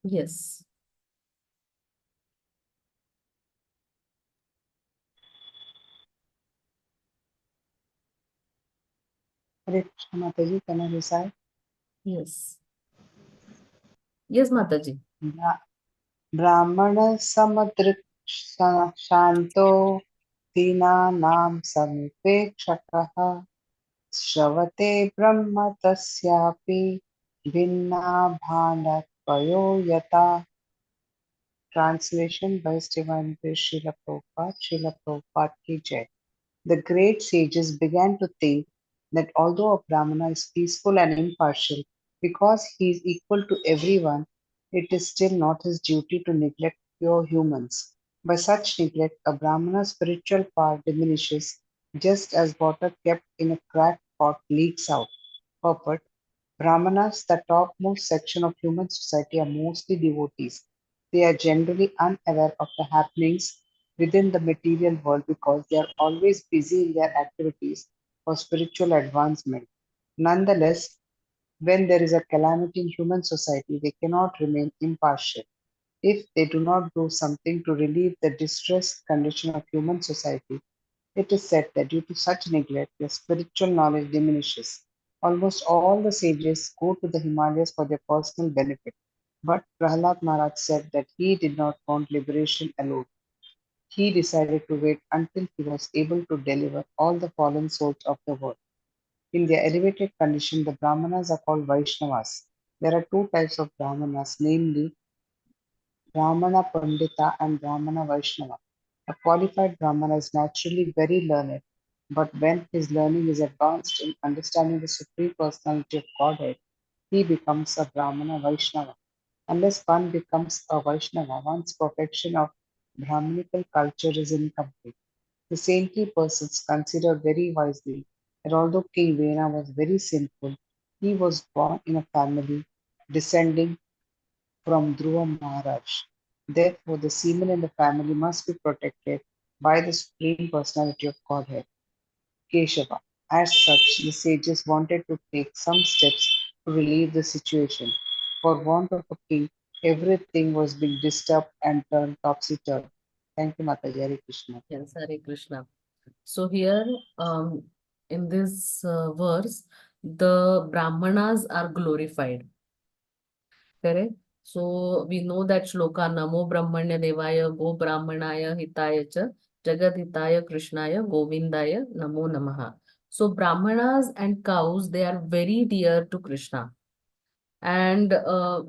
Yes. Hare Krishna Mataji, can I recite? Yes. Yes, Mataji. Brahmana samadrik shanto dinanam samupekshakah Shravate Brahma Tasyapi Vinna Bhanatvayo Yata. Translation by Srimand Srila Prabhupada, Srila Prabhupada Ki Jai. The great sages began to think that although a Brahmana is peaceful and impartial because he is equal to everyone, it is still not his duty to neglect pure humans. By such neglect, a Brahmana's spiritual power diminishes just as water kept in a cracked pot leaks out. Purport: Brahmanas, the topmost section of human society, are mostly devotees. They are generally unaware of the happenings within the material world because they are always busy in their activities for spiritual advancement. Nonetheless, when there is a calamity in human society, they cannot remain impartial. If they do not do something to relieve the distressed condition of human society, it is said that due to such neglect, their spiritual knowledge diminishes. Almost all the sages go to the Himalayas for their personal benefit. But Prahlad Maharaj said that he did not want liberation alone. He decided to wait until he was able to deliver all the fallen souls of the world. In their elevated condition, the Brahmanas are called Vaishnavas. There are two types of Brahmanas, namely Brahmana Pandita and Brahmana Vaishnava. A qualified Brahmana is naturally very learned, but when his learning is advanced in understanding the Supreme Personality of Godhead, he becomes a Brahmana Vaishnava. Unless one becomes a Vaishnava, one's perfection of Brahminical culture is incomplete. The saintly persons consider very wisely that although King Vena was very sinful, he was born in a family descending from Dhruva Maharaj. Therefore, the semen in the family must be protected by the Supreme Personality of Godhead, Keshava. As such, the sages wanted to take some steps to relieve the situation. For want of a king, everything was being disturbed and turned topsy-turvy. Thank you, Mataji. Hare Krishna. Yes, Hare Krishna. So here, in this verse, the Brahmanas are glorified. Correct? So we know that shloka Namo Brahmanya Devaya Go Brahmanaya Hitaya Cha Jagat Hitaya Krishnaya Govindaya Namo Namaha. So Brahmanas and cows, they are very dear to Krishna. And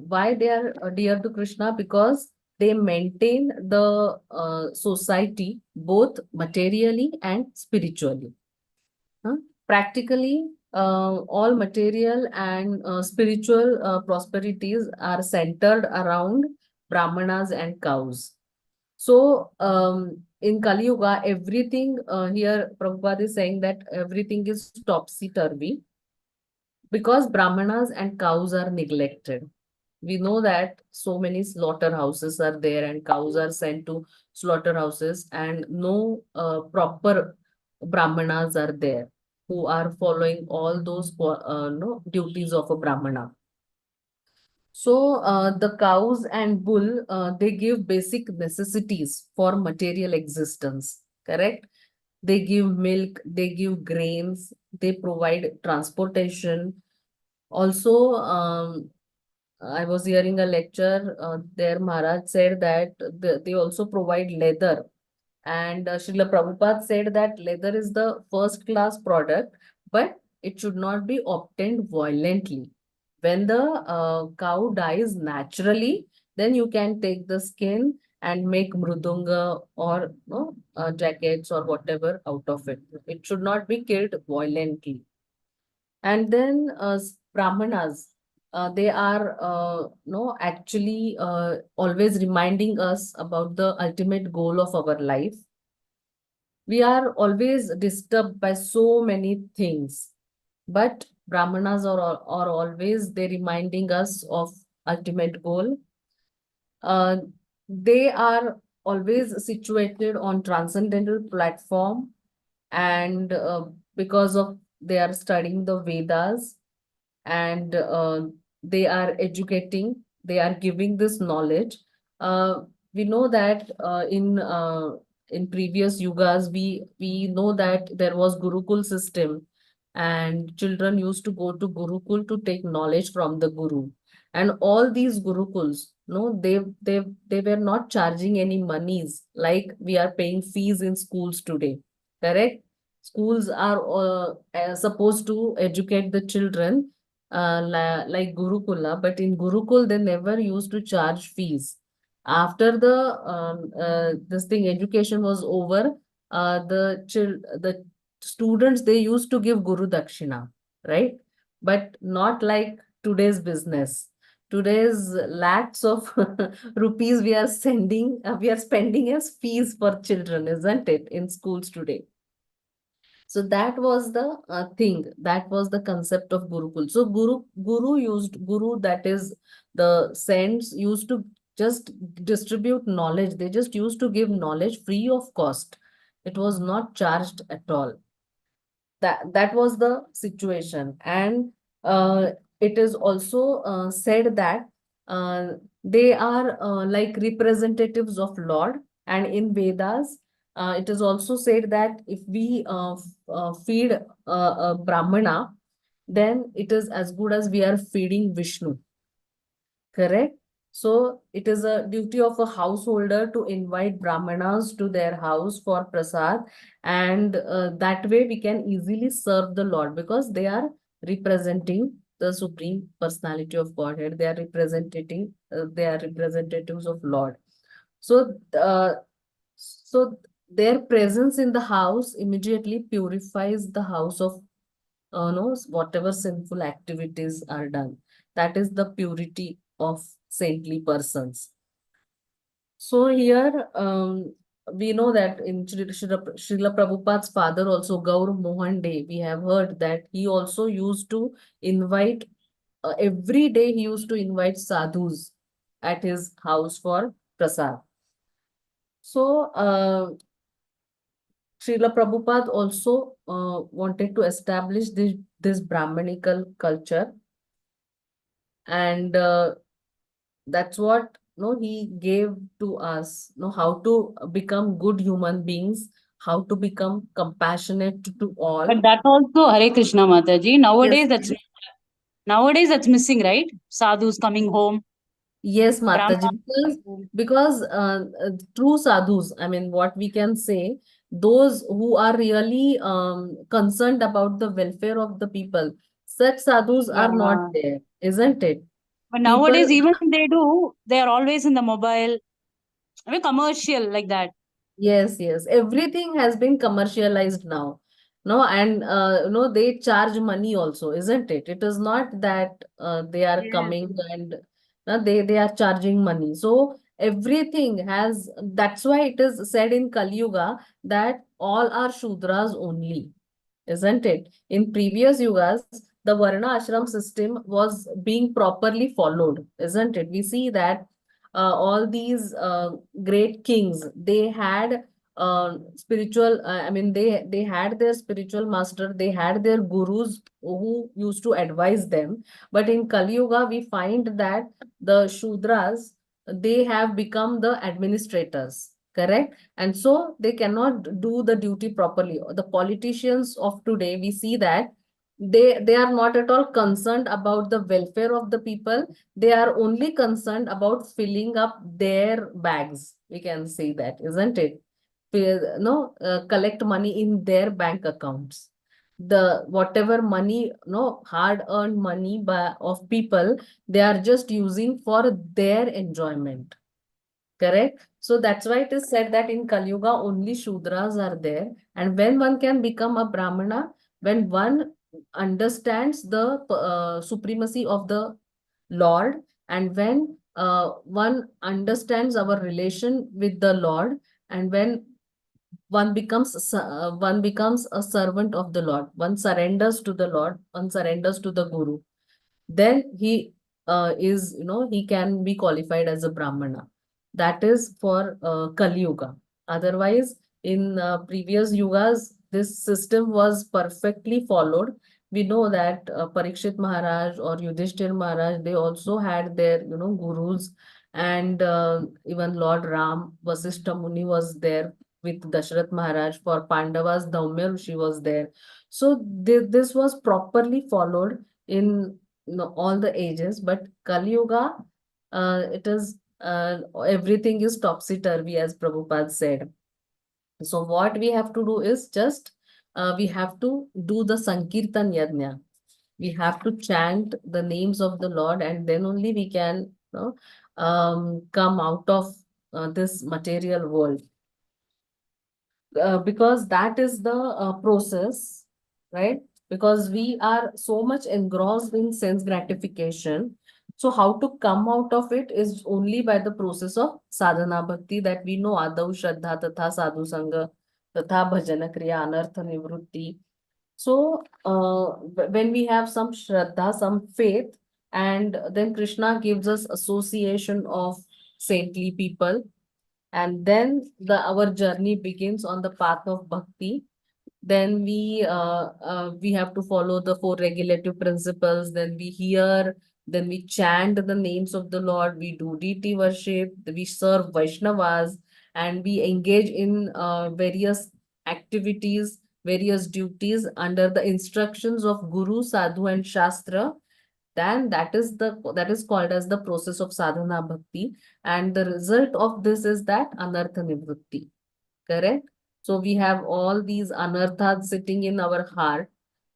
why they are dear to Krishna? Because they maintain the society both materially and spiritually. Huh? Practically, all material and spiritual prosperities are centered around Brahmanas and cows. So, in Kali Yuga, everything here, Prabhupada is saying that everything is topsy-turvy because Brahmanas and cows are neglected. We know that so many slaughterhouses are there and cows are sent to slaughterhouses, and no proper Brahmanas are there who are following all those no, duties of a Brahmana. So the cows and bull, they give basic necessities for material existence, correct? They give milk, they give grains, they provide transportation. Also, I was hearing a lecture there. Maharaj said that they also provide leather. And Srila Prabhupada said that leather is the first class product, but it should not be obtained violently. When the cow dies naturally, then you can take the skin and make mrudunga or jackets or whatever out of it. It should not be killed violently. And then brahmanas, they are no actually always reminding us about the ultimate goal of our life. We are always disturbed by so many things, but brahmanas are always they reminding us of ultimate goal. uh, they are always situated on transcendental platform, and because of they are studying the Vedas, and they are educating, they are giving this knowledge. We know that in previous yugas, we know that there was Gurukul system, and children used to go to Gurukul to take knowledge from the Guru. And all these Gurukuls, no, they were not charging any monies like we are paying fees in schools today. Correct? Schools are supposed to educate the children like Gurukula, but in Gurukul they never used to charge fees. After the this thing education was over, the students they used to give Guru Dakshina, right? But not like today's business. Today's lakhs of rupees we are sending, we are spending as fees for children, isn't it, in schools today? So that was the thing. That was the concept of Gurukul. So Guru, that is the saints used to just distribute knowledge. They just used to give knowledge free of cost. It was not charged at all. That was the situation. And it is also said that they are like representatives of Lord. And in Vedas, it is also said that if we feed a Brahmana, then it is as good as we are feeding Vishnu. Correct? So it is a duty of a householder to invite Brahmanas to their house for prasad, and that way we can easily serve the Lord, because they are representing the Supreme Personality of Godhead. They are representing, they are representatives of Lord. So their presence in the house immediately purifies the house of no, whatever sinful activities are done. That is the purity of saintly persons. So here we know that in Srila Prabhupada's father also, Gaur Mohan Dey, we have heard that he also used to invite, every day he used to invite sadhus at his house for prasad. So Srila Prabhupada also wanted to establish this Brahmanical culture, and that's what he gave to us, how to become good human beings, how to become compassionate to all. But that also, Hare Krishna Mataji, nowadays Yes. that's missing, right? Sadhus coming home. Yes, Mataji, Brahmana. because true sadhus, I mean, what we can say, those who are really concerned about the welfare of the people, such sadhus are not Yeah. there, isn't it? But People, nowadays, even they are always in the mobile. I mean, commercial like that. yes, yes, everything has been commercialized now. No, and they charge money also, isn't it? It is not that they are Yes. coming and they are charging money. So everything has, that's why it is said in Kali Yuga that all are Shudras only, isn't it? In previous yugas, the Varna ashram system was being properly followed, isn't it? We see that all these great kings, they had spiritual, I mean, they had their spiritual master, they had their gurus who used to advise them. But in Kali Yuga, we find that the Shudras, they have become the administrators, correct? And so they cannot do the duty properly. The politicians of today, we see that they are not at all concerned about the welfare of the people. They are only concerned about filling up their bags, we can say that, isn't it? No, collect money in their bank accounts. The whatever money, no, hard earned money by of people, they are just using for their enjoyment. Correct? So that's why it is said that in Kali Yuga only Shudras are there. And when one can become a Brahmana, when one understands the supremacy of the Lord, and when one understands our relation with the Lord, and when one becomes a servant of the Lord, one surrenders to the Lord, one surrenders to the Guru, then he is, he can be qualified as a Brahmana. That is for Kali Yuga. Otherwise, in previous yugas, this system was perfectly followed. We know that Parikshit Maharaj or Yudhishthir Maharaj, they also had their, gurus, and even Lord Ram, Vasishtha Muni was there with Dashrath Maharaj. For Pandavas, Dhaumya Rishi was there. So this was properly followed in all the ages, but Kali Yuga, it is everything is topsy-turvy, as Prabhupada said. So what we have to do is just we have to do the Sankirtan Yajna. We have to chant the names of the Lord, and then only we can, come out of this material world. Because that is the process, right? Because we are so much engrossed in sense gratification. So how to come out of it is only by the process of sadhana bhakti, that we know adau shraddha tatha sadhu sanga tatha bhajana kriya anartha nivrutti. So when we have some shraddha, some faith, and then Krishna gives us association of saintly people, and then our journey begins on the path of bhakti. Then we have to follow the four regulative principles. Then we hear, then we chant the names of the Lord, we do deity worship, we serve Vaishnavas, and we engage in various activities, various duties under the instructions of Guru, Sadhu, and Shastra. Then that is called as the process of sadhana bhakti, and the result of this is that anartha nivrutti. Correct? So we have all these anarthas sitting in our heart.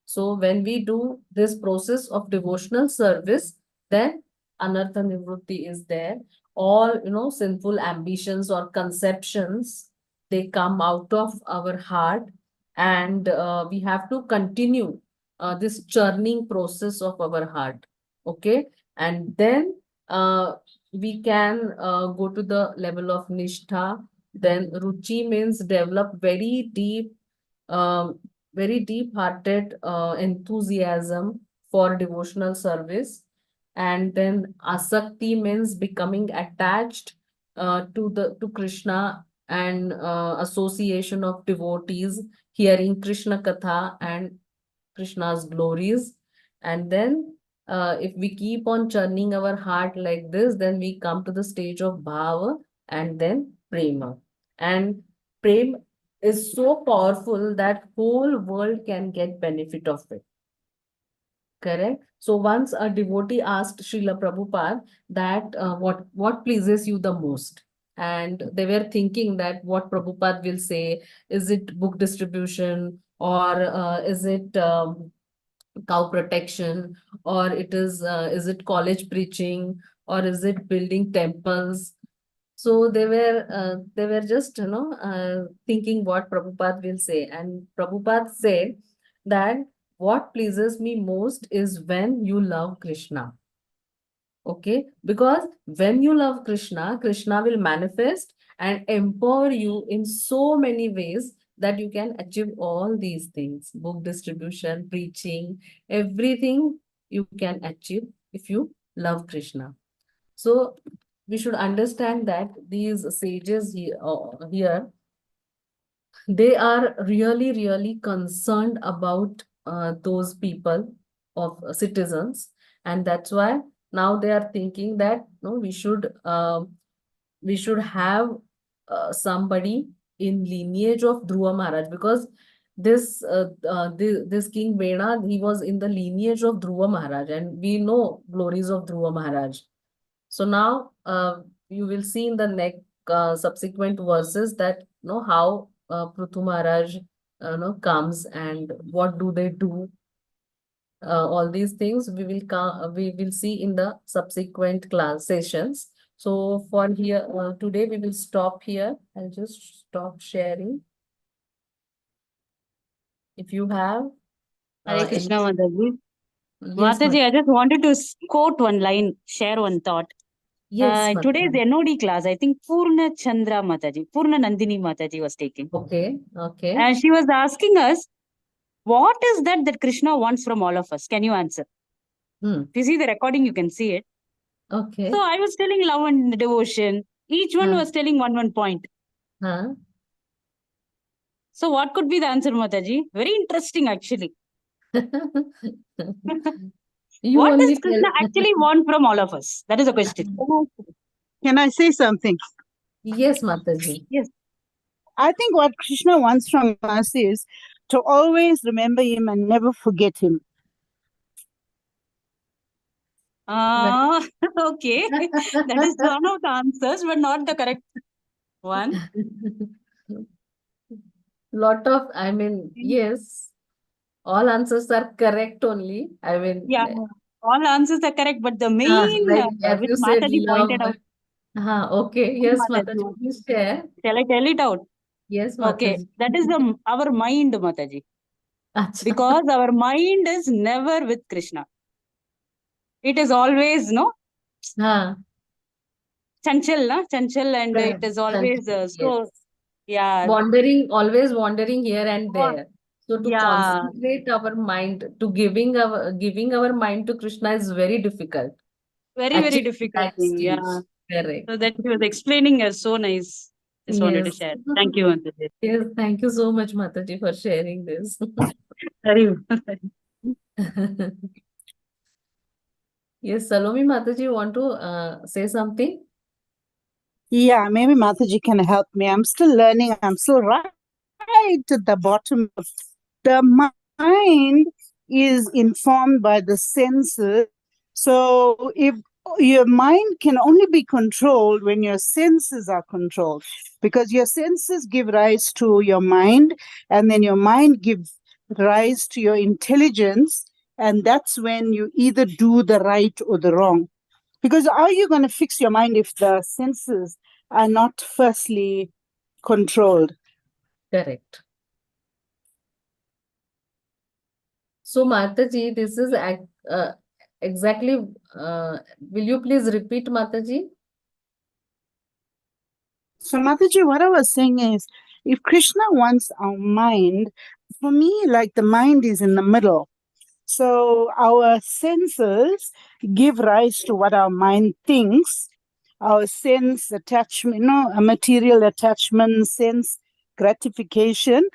So when we do this process of devotional service, then anartha nivrutti is there. All, sinful ambitions or conceptions, they come out of our heart, and we have to continue this churning process of our heart. Okay? And then we can go to the level of nishtha. Then ruchi means develop um, very deep-hearted enthusiasm for devotional service. And then asakti means becoming attached to Krishna, and association of devotees, hearing Krishna Katha and Krishna's glories. And then if we keep on churning our heart like this, then we come to the stage of bhava, and then prema. And prema is so powerful that whole world can get benefit of it. Correct? So once a devotee asked Srila Prabhupada that what pleases you the most? And they were thinking that what Prabhupada will say, is it book distribution, or is it cow protection, or is it college preaching, or is it building temples? So they were just thinking what Prabhupada will say, and Prabhupada said that what pleases me most is when you love Krishna. Okay, because when you love Krishna, Krishna will manifest and empower you in so many ways that you can achieve all these things: book distribution, preaching, everything you can achieve if you love Krishna. So we should understand that these sages here, they are really, really concerned about those people of citizens, and that's why now they are thinking that no, we should have somebody in lineage of Dhruva Maharaj, because this King Vena, he was in the lineage of Dhruva Maharaj, and we know glories of Dhruva Maharaj. So now you will see in the next subsequent verses that how Prithu Maharaj comes, and what do they do. All these things we will see in the subsequent class sessions. So for here, today we will stop here. I'll just stop sharing. If you have Hare any, Krishna, Mataji. yes, Mataji, I just wanted to quote one line, share one thought. yes, Today's Mataji. NOD class, I think Purna Chandra Mataji, Purna Nandini Mataji was taking. Okay, okay. And she was asking us, what is that Krishna wants from all of us? Can you answer? If you see the recording, you can see it. Okay. So I was telling love and devotion. Each one was telling one point. Huh? So what could be the answer, Mataji? Very interesting, actually. You What only does Krishna actually want from all of us? That is the question. Can I say something? Yes, Mataji. Yes. I think what Krishna wants from us is to always remember him and never forget him. Okay. That is one of the answers, but not the correct one. Lot of, I mean, yes, all answers are correct only. I mean, Yeah, all answers are correct, but the main, like as which you said, Mataji love. pointed out. Okay, yes, Mataji. Mataji, please share. Shall I tell it out? Yes, Okay, Mataji. that is our mind, Mataji. Acha. Because our mind is never with Krishna. It is always, no? Chanchal, na? Chanchal, and it is always so, Yes. yeah. Wandering, always wandering here and there. So to Yeah. concentrate our mind, to giving our mind to Krishna is very difficult. Very, very difficult That thing. stage. Yeah. Correct. So that she was explaining is so nice. Just wanted to Yes. share. Thank you, Mataji. Yes, thank you so much, Mataji, for sharing this. Very Yes, Salome Mataji, you want to say something? Yeah, maybe Mataji can help me. I'm still learning. I'm still right at the bottom. The mind is informed by the senses. So if your mind can only be controlled when your senses are controlled, because your senses give rise to your mind, and then your mind gives rise to your intelligence, and that's when you either do the right or the wrong. Because how are you going to fix your mind if the senses are not firstly controlled? Correct. So, Mataji, this is exactly, will you please repeat, Mataji? So, Mataji, what I was saying is, if Krishna wants our mind, for me, like the mind is in the middle. So, our senses give rise to what our mind thinks. Our sense attachment, a material attachment, sense gratification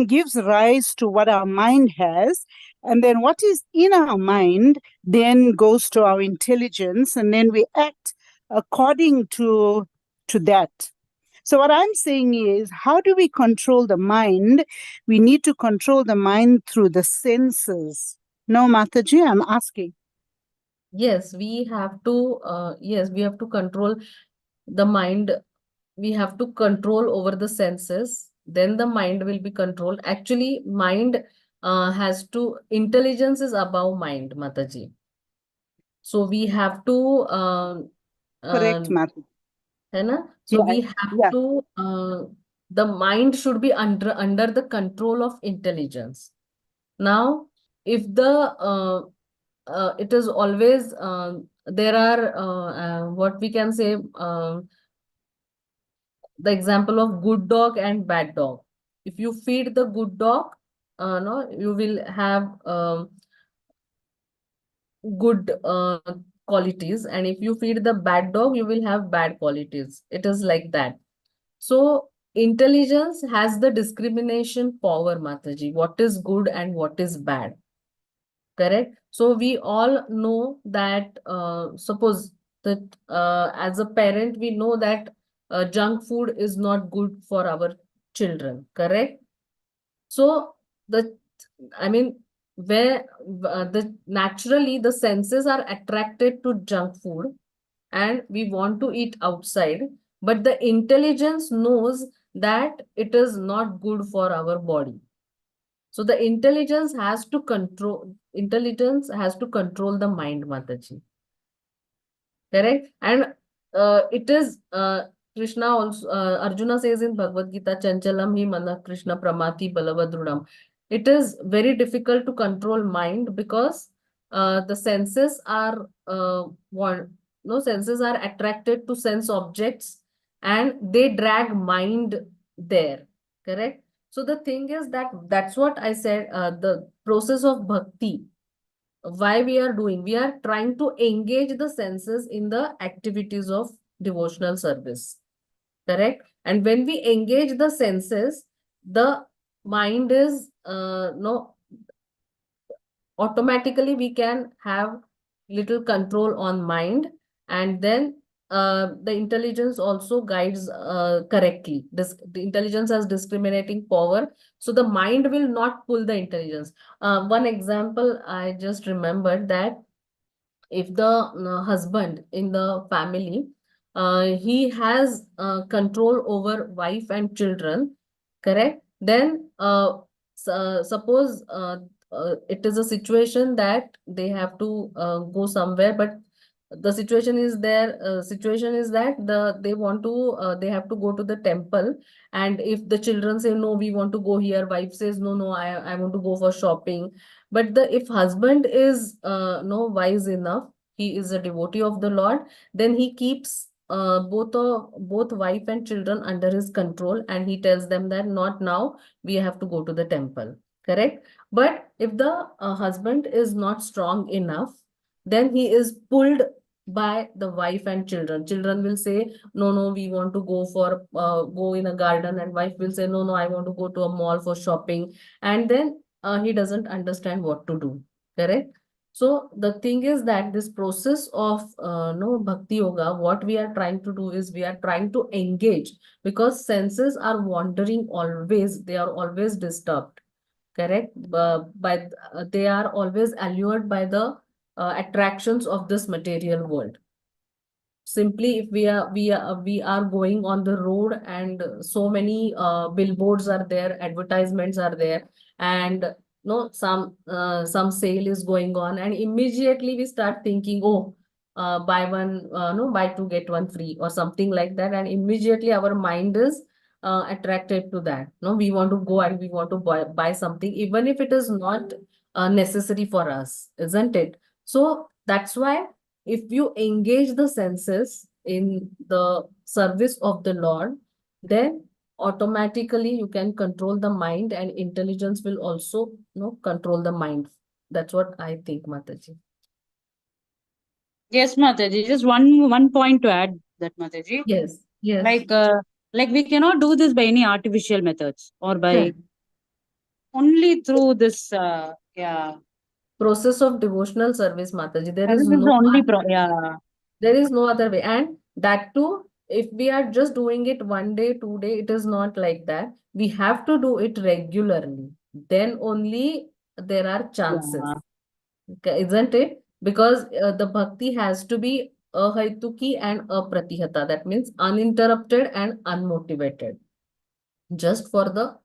gives rise to what our mind has. And then what is in our mind then goes to our intelligence, and then we act according to that. So what I'm saying is, how do we control the mind? We need to control the mind through the senses. No, Mataji, I'm asking. Yes, we have to control the mind. We have to control over the senses. Then the mind will be controlled. Actually, mind intelligence is above mind, Mataji. So we have to, Correct, Mataji. है ना? So we have to, the mind should be under the control of intelligence. Now, if it is always, there are, what we can say, the example of good dog and bad dog. If you feed the good dog, no, you will have good qualities, and if you feed the bad dog, you will have bad qualities. It is like that. So intelligence has the discrimination power, Mataji, what is good and what is bad. Correct? So we all know that, suppose that as a parent, we know that junk food is not good for our children. Correct? So I mean, where naturally the senses are attracted to junk food, and we want to eat outside, but the intelligence knows that it is not good for our body. So the intelligence has to control the mind, Mataji. Correct? And it is Krishna also, Arjuna says in Bhagavad Gita, Chanchalam hi mana Krishna pramati balavadrudam. It is very difficult to control mind because the senses are no senses are attracted to sense objects and they drag mind there. Correct. So the thing is that that's what I said. The process of bhakti, why we are trying to engage the senses in the activities of devotional service, correct? And when we engage the senses, the mind is no automatically we can have little control on mind, and then the intelligence also guides correctly. The intelligence has discriminating power, so the mind will not pull the intelligence. One example I just remembered, that if the husband in the family, he has control over wife and children, correct? Then suppose it is a situation that they have to go somewhere, but the situation is that they want to they have to go to the temple, and if the children say no, we want to go here, wife says no, no, I want to go for shopping. But the if husband is no wise enough, he is a devotee of the Lord, then he keeps both wife and children under his control, and he tells them that not now, we have to go to the temple, correct? But if the husband is not strong enough, then he is pulled by the wife and children. Children will say, no, no, we want to go for go in a garden, and wife will say, no, no, I want to go to a mall for shopping. And then he doesn't understand what to do, correct? So the thing is that this process of no bhakti yoga, what we are trying to do is we are trying to engage, because senses are wandering always, they are always disturbed, correct? They are always allured by the attractions of this material world. Simply, if we are going on the road, and so many billboards are there, advertisements are there, and no some sale is going on, and immediately we start thinking, oh, buy one no buy two get one free or something like that, and immediately our mind is attracted to that. No, we want to go and we want to buy something, even if it is not necessary for us, isn't it? So that's why if you engage the senses in the service of the Lord, then automatically you can control the mind, and intelligence will also control the mind. That's what I think, Mataji. Yes, Mataji. Just one point to add that, Mataji. Yes, yes. Like we cannot do this by any artificial methods, or by only through this process of devotional service, Mataji. There this is is the no only there is no other way. And that too, if we are just doing it one day, 2 day, it is not like that. We have to do it regularly. Then only there are chances. Isn't it? Because the bhakti has to be ahaituki and apratihata. That means uninterrupted and unmotivated. Just for the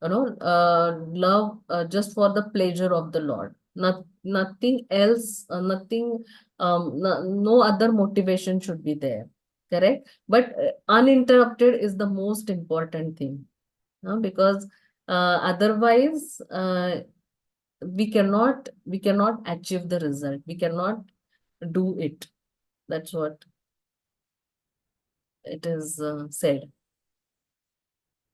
love, just for the pleasure of the Lord. Nothing else, nothing, no other motivation should be there. Correct? But uninterrupted is the most important thing. Because otherwise, we cannot achieve the result. We cannot do it. That's what it is said.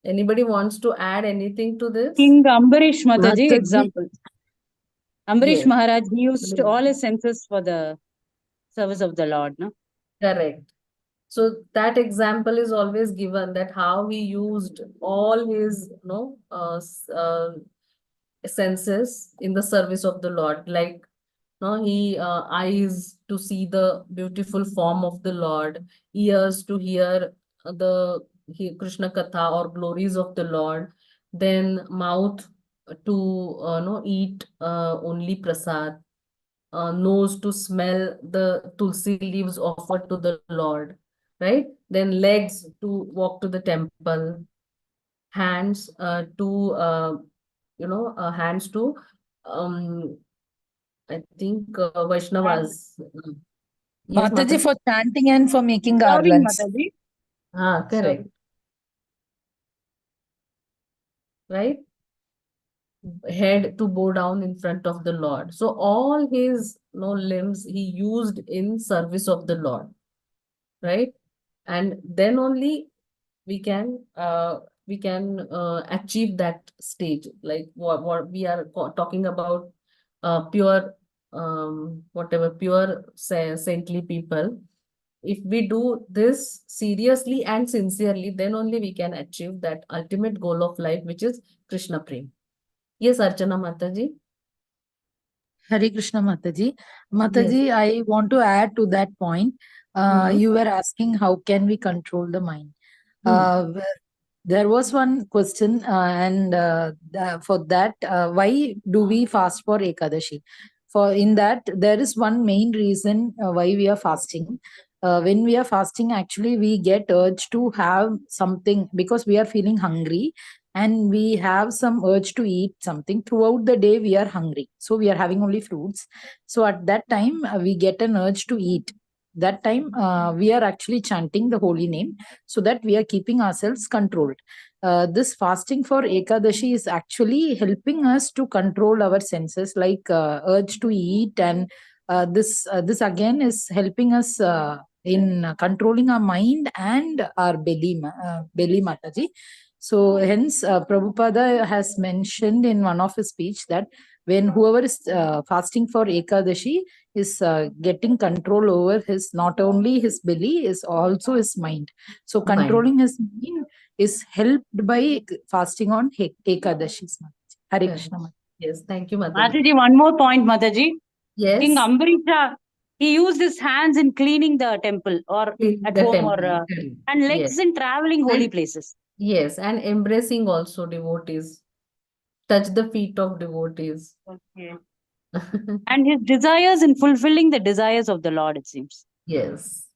Anybody wants to add anything to this? King Ambarish Mataji Mataji. example. Ambarish Yes. Maharaj, he used all his senses for the service of the Lord, no? Correct. So that example is always given, that how he used all his senses in the service of the Lord. Like he eyes to see the beautiful form of the Lord, ears to hear Krishna Katha or glories of the Lord, then mouth to eat only prasad, nose to smell the tulsi leaves offered to the Lord, right? Then legs to walk to the temple, hands hands to I think Vaishnavas. Yes, Mataji, Mataji. for chanting and for making Serving, garlands. Mataji. Correct. Right? Head to bow down in front of the Lord. So all his limbs he used in service of the Lord, right? And then only we can achieve that stage, like what we are talking about, pure whatever pure saintly people. If we do this seriously and sincerely, then only we can achieve that ultimate goal of life, which is Krishna Prem. Yes, Archana Mataji. Hare Krishna Mataji. Yes. Mataji, I want to add to that point. Mhm. You were asking how can we control the mind. Hmm. There was one question, and for that, why do we fast for Ekadashi? For in that, there is one main reason why we are fasting. When we are fasting, actually, we get urge to have something because we are feeling hungry, and we have some urge to eat something. Throughout the day, we are hungry, so we are having only fruits. So at that time, we get an urge to eat. That time, we are actually chanting the holy name so that we are keeping ourselves controlled. This fasting for Ekadashi is actually helping us to control our senses, like urge to eat, and this again is helping us in controlling our mind and our belly, Mataji. So hence, Prabhupada has mentioned in one of his speech that when whoever is fasting for Ekadashi is getting control over his not only his belly, is also his mind. So Mind. controlling his mind is helped by fasting on Ekadashi. Hare Correct. Krishna. Mataji. Yes, thank you, Mataji. Mataji, one more point, Mataji. King Yes, Ambarisha, he used his hands in cleaning the temple or cleaning at the home, temple. or Correct. and Yes. legs in traveling holy And places. yes, and embracing also devotees. Touch the feet of devotees. Okay. And his desires in fulfilling the desires of the Lord, it seems. Yes.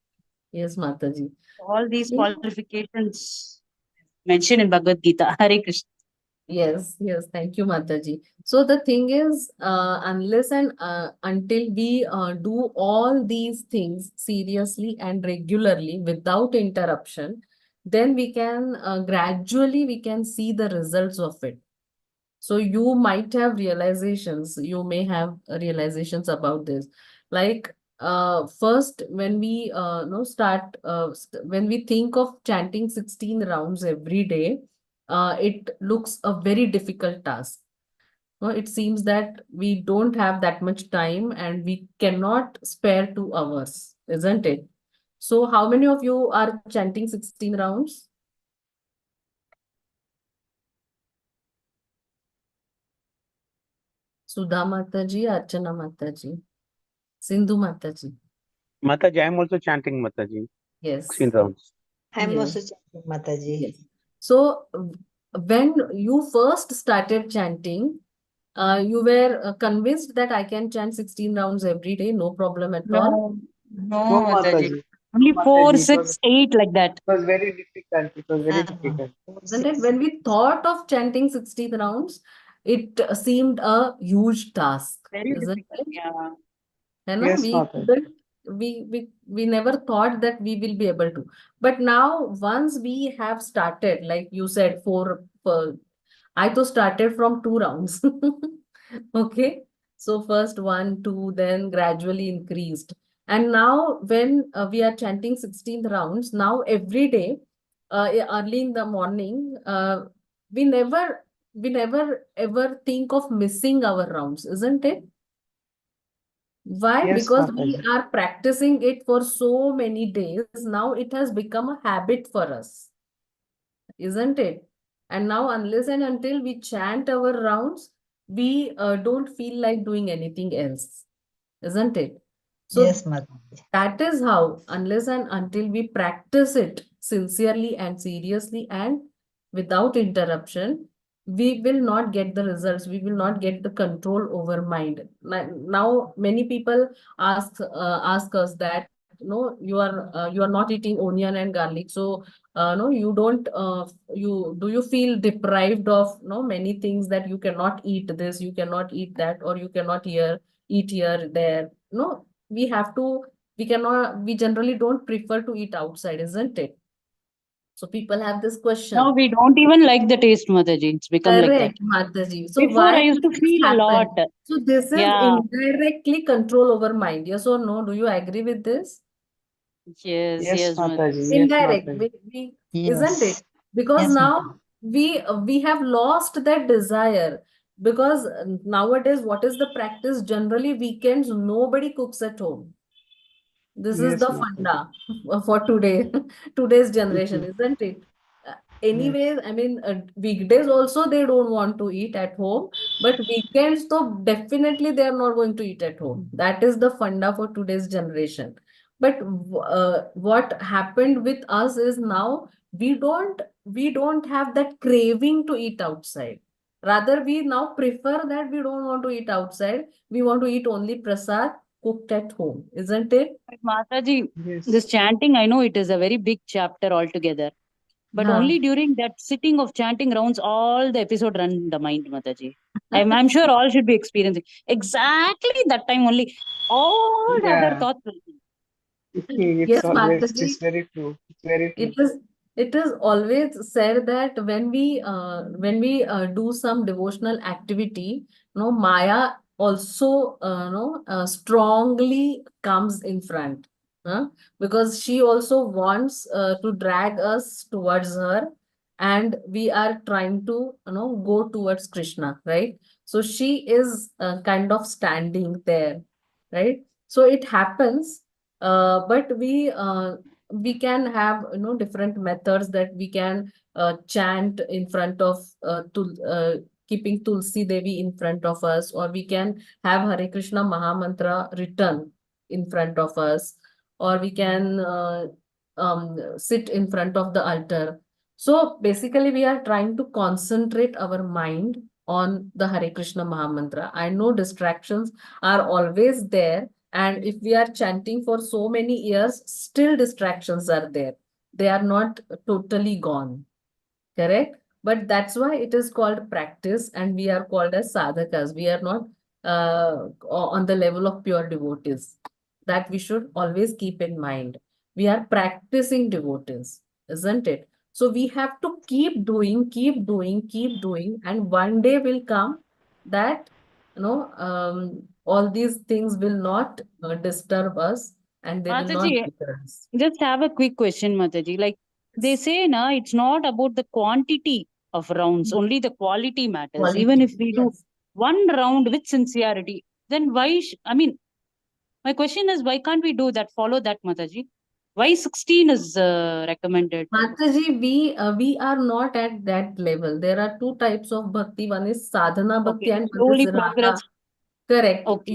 Yes, Mataji. All these See? qualifications mentioned in Bhagavad Gita. Hare Krishna. Yes, yes, thank you, Mataji. So the thing is, unless and until we do all these things seriously and regularly without interruption, then we can gradually we can see the results of it. So you might have realizations, you may have realizations about this. Like first, when we when we think of chanting 16 rounds every day, it looks a very difficult task. No, it seems that we don't have that much time and we cannot spare 2 hours, isn't it? So how many of you are chanting 16 rounds? Sudha Mataji, Archana Mataji, Sindhu Mataji. Mataji, I am also chanting Mataji. 16 Yes. rounds. I'm Yes. also chanting Mataji. Yes. So when you first started chanting, you were convinced that I can chant 16 rounds every day, no problem at all. No, No, Mataji. Mataji. Only No, 4, Mataji. 6, 8 like that. It was very difficult. It was very Ah, difficult. Isn't it? When we thought of chanting 16 rounds, it seemed a huge task, Very isn't difficult. it? Yeah. You know, Yes, Mataji. we never thought that we will be able to. But now, once we have started, like you said, I to started from 2 rounds. Okay. So first 1, 2, then gradually increased. And now when we are chanting 16th rounds, now every day, early in the morning, we never ever think of missing our rounds, isn't it? Why? Yes, Because we Mataji. are practicing it for so many days. Now it has become a habit for us, isn't it? And now, unless and until we chant our rounds, we don't feel like doing anything else, isn't it? So yes, Mataji. that is how, unless and until we practice it sincerely and seriously and without interruption, we will not get the results. We will not get the control over mind. Now, many people ask us that, no, you are not eating onion and garlic. So, no, you don't. You feel deprived of many things, that you cannot eat this, you cannot eat that, or you cannot eat here there. No, we have to we generally don't prefer to eat outside, isn't it? So people have this question. Now we don't even like the taste, Mataji. It's become like that. Correct, Mataji. So Before I why used does to this feel a lot. happen? So this is Yeah. indirectly control over mind. Yes or no? Do you agree with this? Yes, Yes, yes, Mataji. Mataji. Yes, Indirect, Mataji. isn't it? Yes. Because Yes, now we have lost that desire. Because nowadays, what is the practice? Generally, weekends nobody cooks at home. This is Yes, the Mataji. funda for today's generation, isn't it? Anyways, I mean, weekdays also they don't want to eat at home, but weekends, so definitely they are not going to eat at home. That is the funda for today's generation. But what happened with us is now we don't have that craving to eat outside. Rather, we now prefer that we don't want to eat outside. We want to eat only prasad cooked at home, isn't it? But Mataji, Yes. this chanting, I know it is a very big chapter altogether. But Huh. only during that sitting of chanting rounds, all the episode run in the mind, Mataji. I'm sure all should be experiencing. Exactly that time only. All the other Yeah. thoughts will come. It's Yes, always, it's Mataji. very true. It's very It true. is it is always said that when we do some devotional activity, Maya also strongly comes in front, because she also wants to drag us towards her, and we are trying to go towards Krishna, right? So she is kind of standing there, right? So it happens, but we can have different methods that we can chant in front of keeping Tulsi Devi in front of us, or we can have Hare Krishna Mahamantra written in front of us, or we can sit in front of the altar. So basically we are trying to concentrate our mind on the Hare Krishna Mahamantra. I know distractions are always there, and if we are chanting for so many years, still distractions are there. They are not totally gone. Correct? But that's why it is called practice, and we are called as sadhakas. We are not on the level of pure devotees. That we should always keep in mind. We are practicing devotees, isn't it? So we have to keep doing, keep doing, keep doing, and one day will come that all these things will not disturb us, and they will not Mataji, deter us. just have a quick question, Mataji. Like they say, na, it's not about the quantity of rounds, only the quality matters. Even Quality. if we do Yes. one round with sincerity, then why? I mean, my question is, why can't we do that? Follow that, Mataji. Why 16 is recommended? Mataji, we are not at that level. There are two types of bhakti. One is sadhana bhakti Okay, and one is slowly progress. raga. Correct. Okay.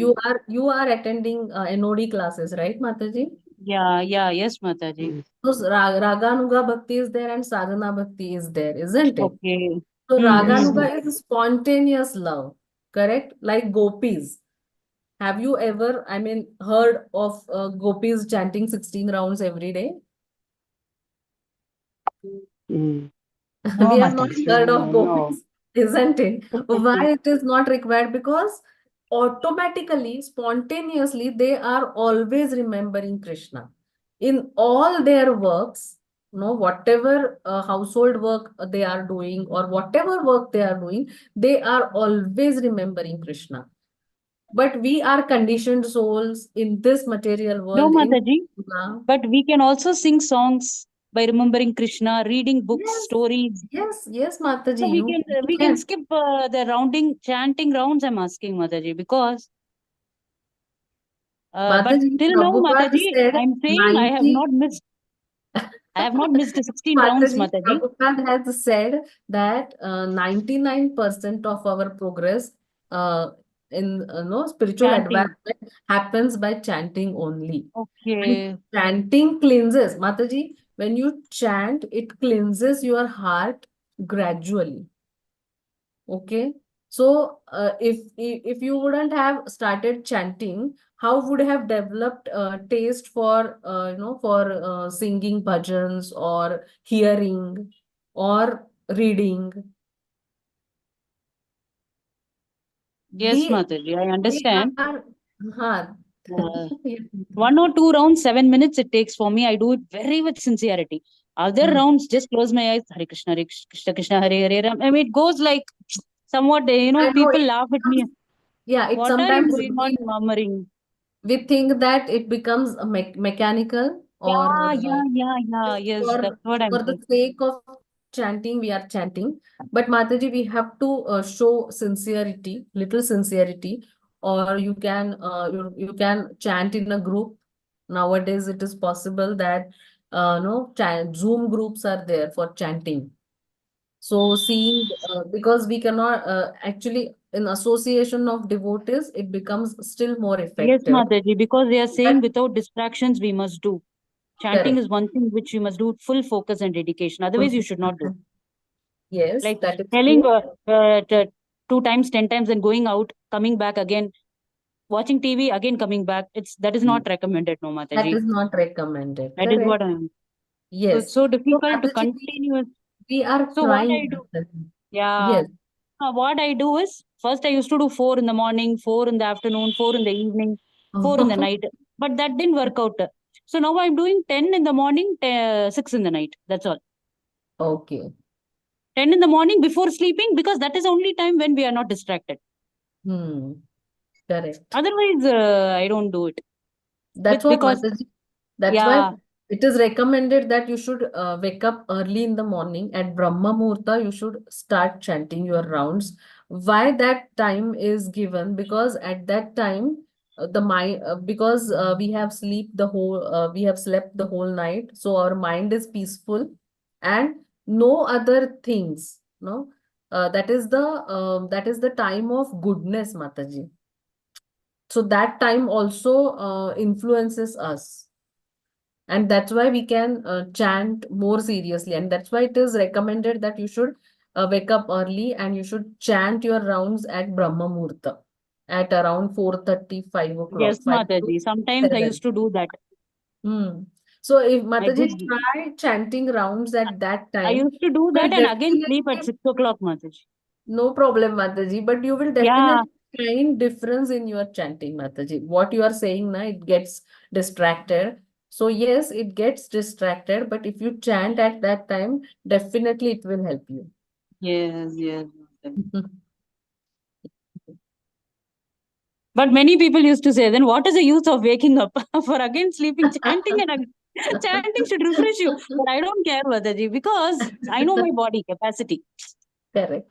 You are attending NOD classes, right, Mataji? Yeah, yeah, yes, Mataji. Yes. So Raganuga bhakti is there and sadhana bhakti is there, isn't it? Okay. So Yes. Mm-hmm. Raganuga is spontaneous love, correct? Like gopis. Have you ever, I mean, heard of gopis chanting 16 rounds every day? Mm. No, We have not Mataji. heard of No. gopis, isn't it? Why it is not required? Because automatically, spontaneously, they are always remembering Krishna. In all their works, whatever household work they are doing or whatever work they are doing, they are always remembering Krishna. But we are conditioned souls in this material No, world, in Mataji. But we can also sing songs by remembering Krishna, reading books, yes, stories. yes, So Mataji, we you can uh, we can can. skip the rounding chanting rounds. I'm asking Mataji because but Mataji, till now, Prabhupada Mataji, said I'm saying 90. I have not missed the 16 rounds, Mataji, Mataji. Prabhupada has said that 99% of our progress in no spiritual Chanting. advancement happens by chanting only. And Okay. chanting cleanses. Mataji, when you chant, it cleanses your heart gradually. Okay. So if you wouldn't have started chanting, how would have developed taste for for singing bhajans or hearing or reading? Yes, We Mataji, I we understand. are huh, Yeah. 1 or 2 rounds, 7 minutes it takes for me. I do it very with sincerity. Other Hmm. rounds, just close my eyes. Hare Krishna, Krishna Krishna, Hare Hare Ram. I mean, it goes like somewhat, I know people it laugh at me. becomes, yeah, it What are you sometimes going on murmuring? we think that it becomes a mechanical or Yes, for that's what I'm the saying. sake of chanting we are chanting, but Mataji, we have to show sincerity, little sincerity, or you can chant in a group. Nowadays it is possible that no Zoom groups are there for chanting. So seeing because we cannot actually in association of devotees it becomes still more Yes, effective. Mataji, because they are But saying without distractions we must do. Chanting correct. is one thing which you must do with full focus and dedication. Otherwise, you should not do. Yes, Like that is telling true. 2 times, 10 times, and going out, coming back again, watching TV, again coming back. That is not recommended, no, That Mataji. is not recommended. That is Correct. what I am. So Yes. it's so So difficult to Mataji, continue. we are So what I trying. do, Mataji. yeah, Yes. what I do is first I used to do 4 in the morning, 4 in the afternoon, 4 in the evening, 4 in the night, but that didn't work out. So now I'm doing 10 in the morning, 6 in the night. That's all. Okay. 10 in the morning before sleeping, because that is only time when we are not distracted. Correct. Otherwise, I don't do it. That's what Because, Mataji. That's why yeah, it is recommended that you should wake up early in the morning at Brahma Muhurta. You should start chanting your rounds. Why that time is given? Because at that time, the mind because we have slept the whole night, so our mind is peaceful, and no other things. No, that is the time of goodness, Mataji. So that time also influences us, and that's why we can chant more seriously, and that's why it is recommended that you should wake up early and you should chant your rounds at Brahma Muhurta at around 4:30, 5 yes, o'clock, 5 to Mataji. Sometimes I 7. used to do that. So if I Mataji did. try chanting rounds at that I time, used to do will that and again sleep at definitely 6 o'clock, Mataji. no problem, Mataji, but you will Yeah, definitely find difference in your chanting, Mataji. What you are saying now, it gets distracted. So yes, it gets distracted, but if you chant at that time, definitely it will help you. yes. But many people used to say, then what is the use of waking up for again sleeping, chanting and chanting should refresh you. But I don't care, Mataji, because I know my body capacity. Correct.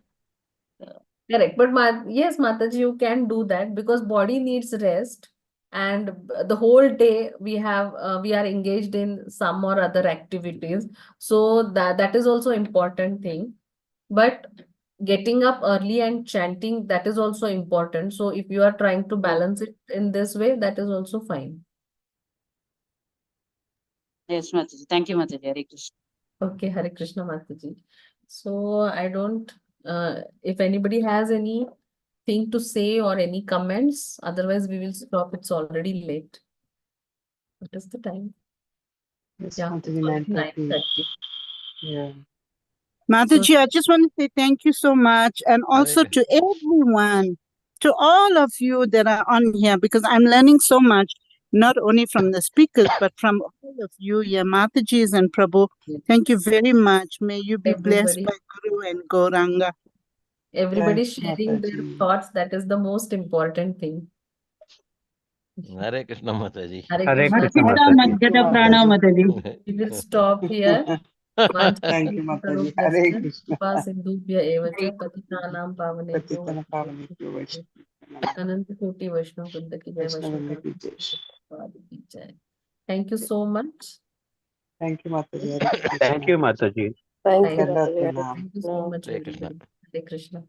Correct. But yes, Mataji, you can do that because body needs rest, and the whole day we are engaged in some or other activities. So that is also important thing. But getting up early and chanting, that is also important. So if you are trying to balance it in this way, that is also fine. Yes, Mataji. Thank you, Mataji. Hare Krishna. Okay, Hare Krishna, Mataji. So I don't, if anybody has anything to say or any comments, otherwise we will stop. It's already late. What is the time? Yes, Yeah, it's Mataji, already 9:30. 9:30. Yeah. Mataji, I just want to say thank you so much. And also to everyone, to all of you that are on here, because I'm learning so much, not only from the speakers, but from all of you, yeah, Matajis and Prabhu. Thank you very much. May you be blessed Everybody, by Guru and Gauranga. everybody Thanks, sharing their Mataji. thoughts. That is the most important thing. Hare Krishna Mataji. Hare Hare Krishna. Krishna, Madhyata Mataji. Madhyata Prana, Mataji. We will stop here. Thank you, Mataji. Hare Krishna. सिंधुभ्य एव च पतितानां पावनेभ्यो Patitana Pavanebhyo वैष्णवेभ्यो Vaishnava अनंत कोटि वैष्णव वृंद की जय Vaishnava ki jai. वैष्णव की जय. Thank you so much. Thank you, Mataji. Hare Thank Krishna. you, Mataji. Thank Dandavat pranam. you so much, Hare Krishna. everybody. Hare Krishna.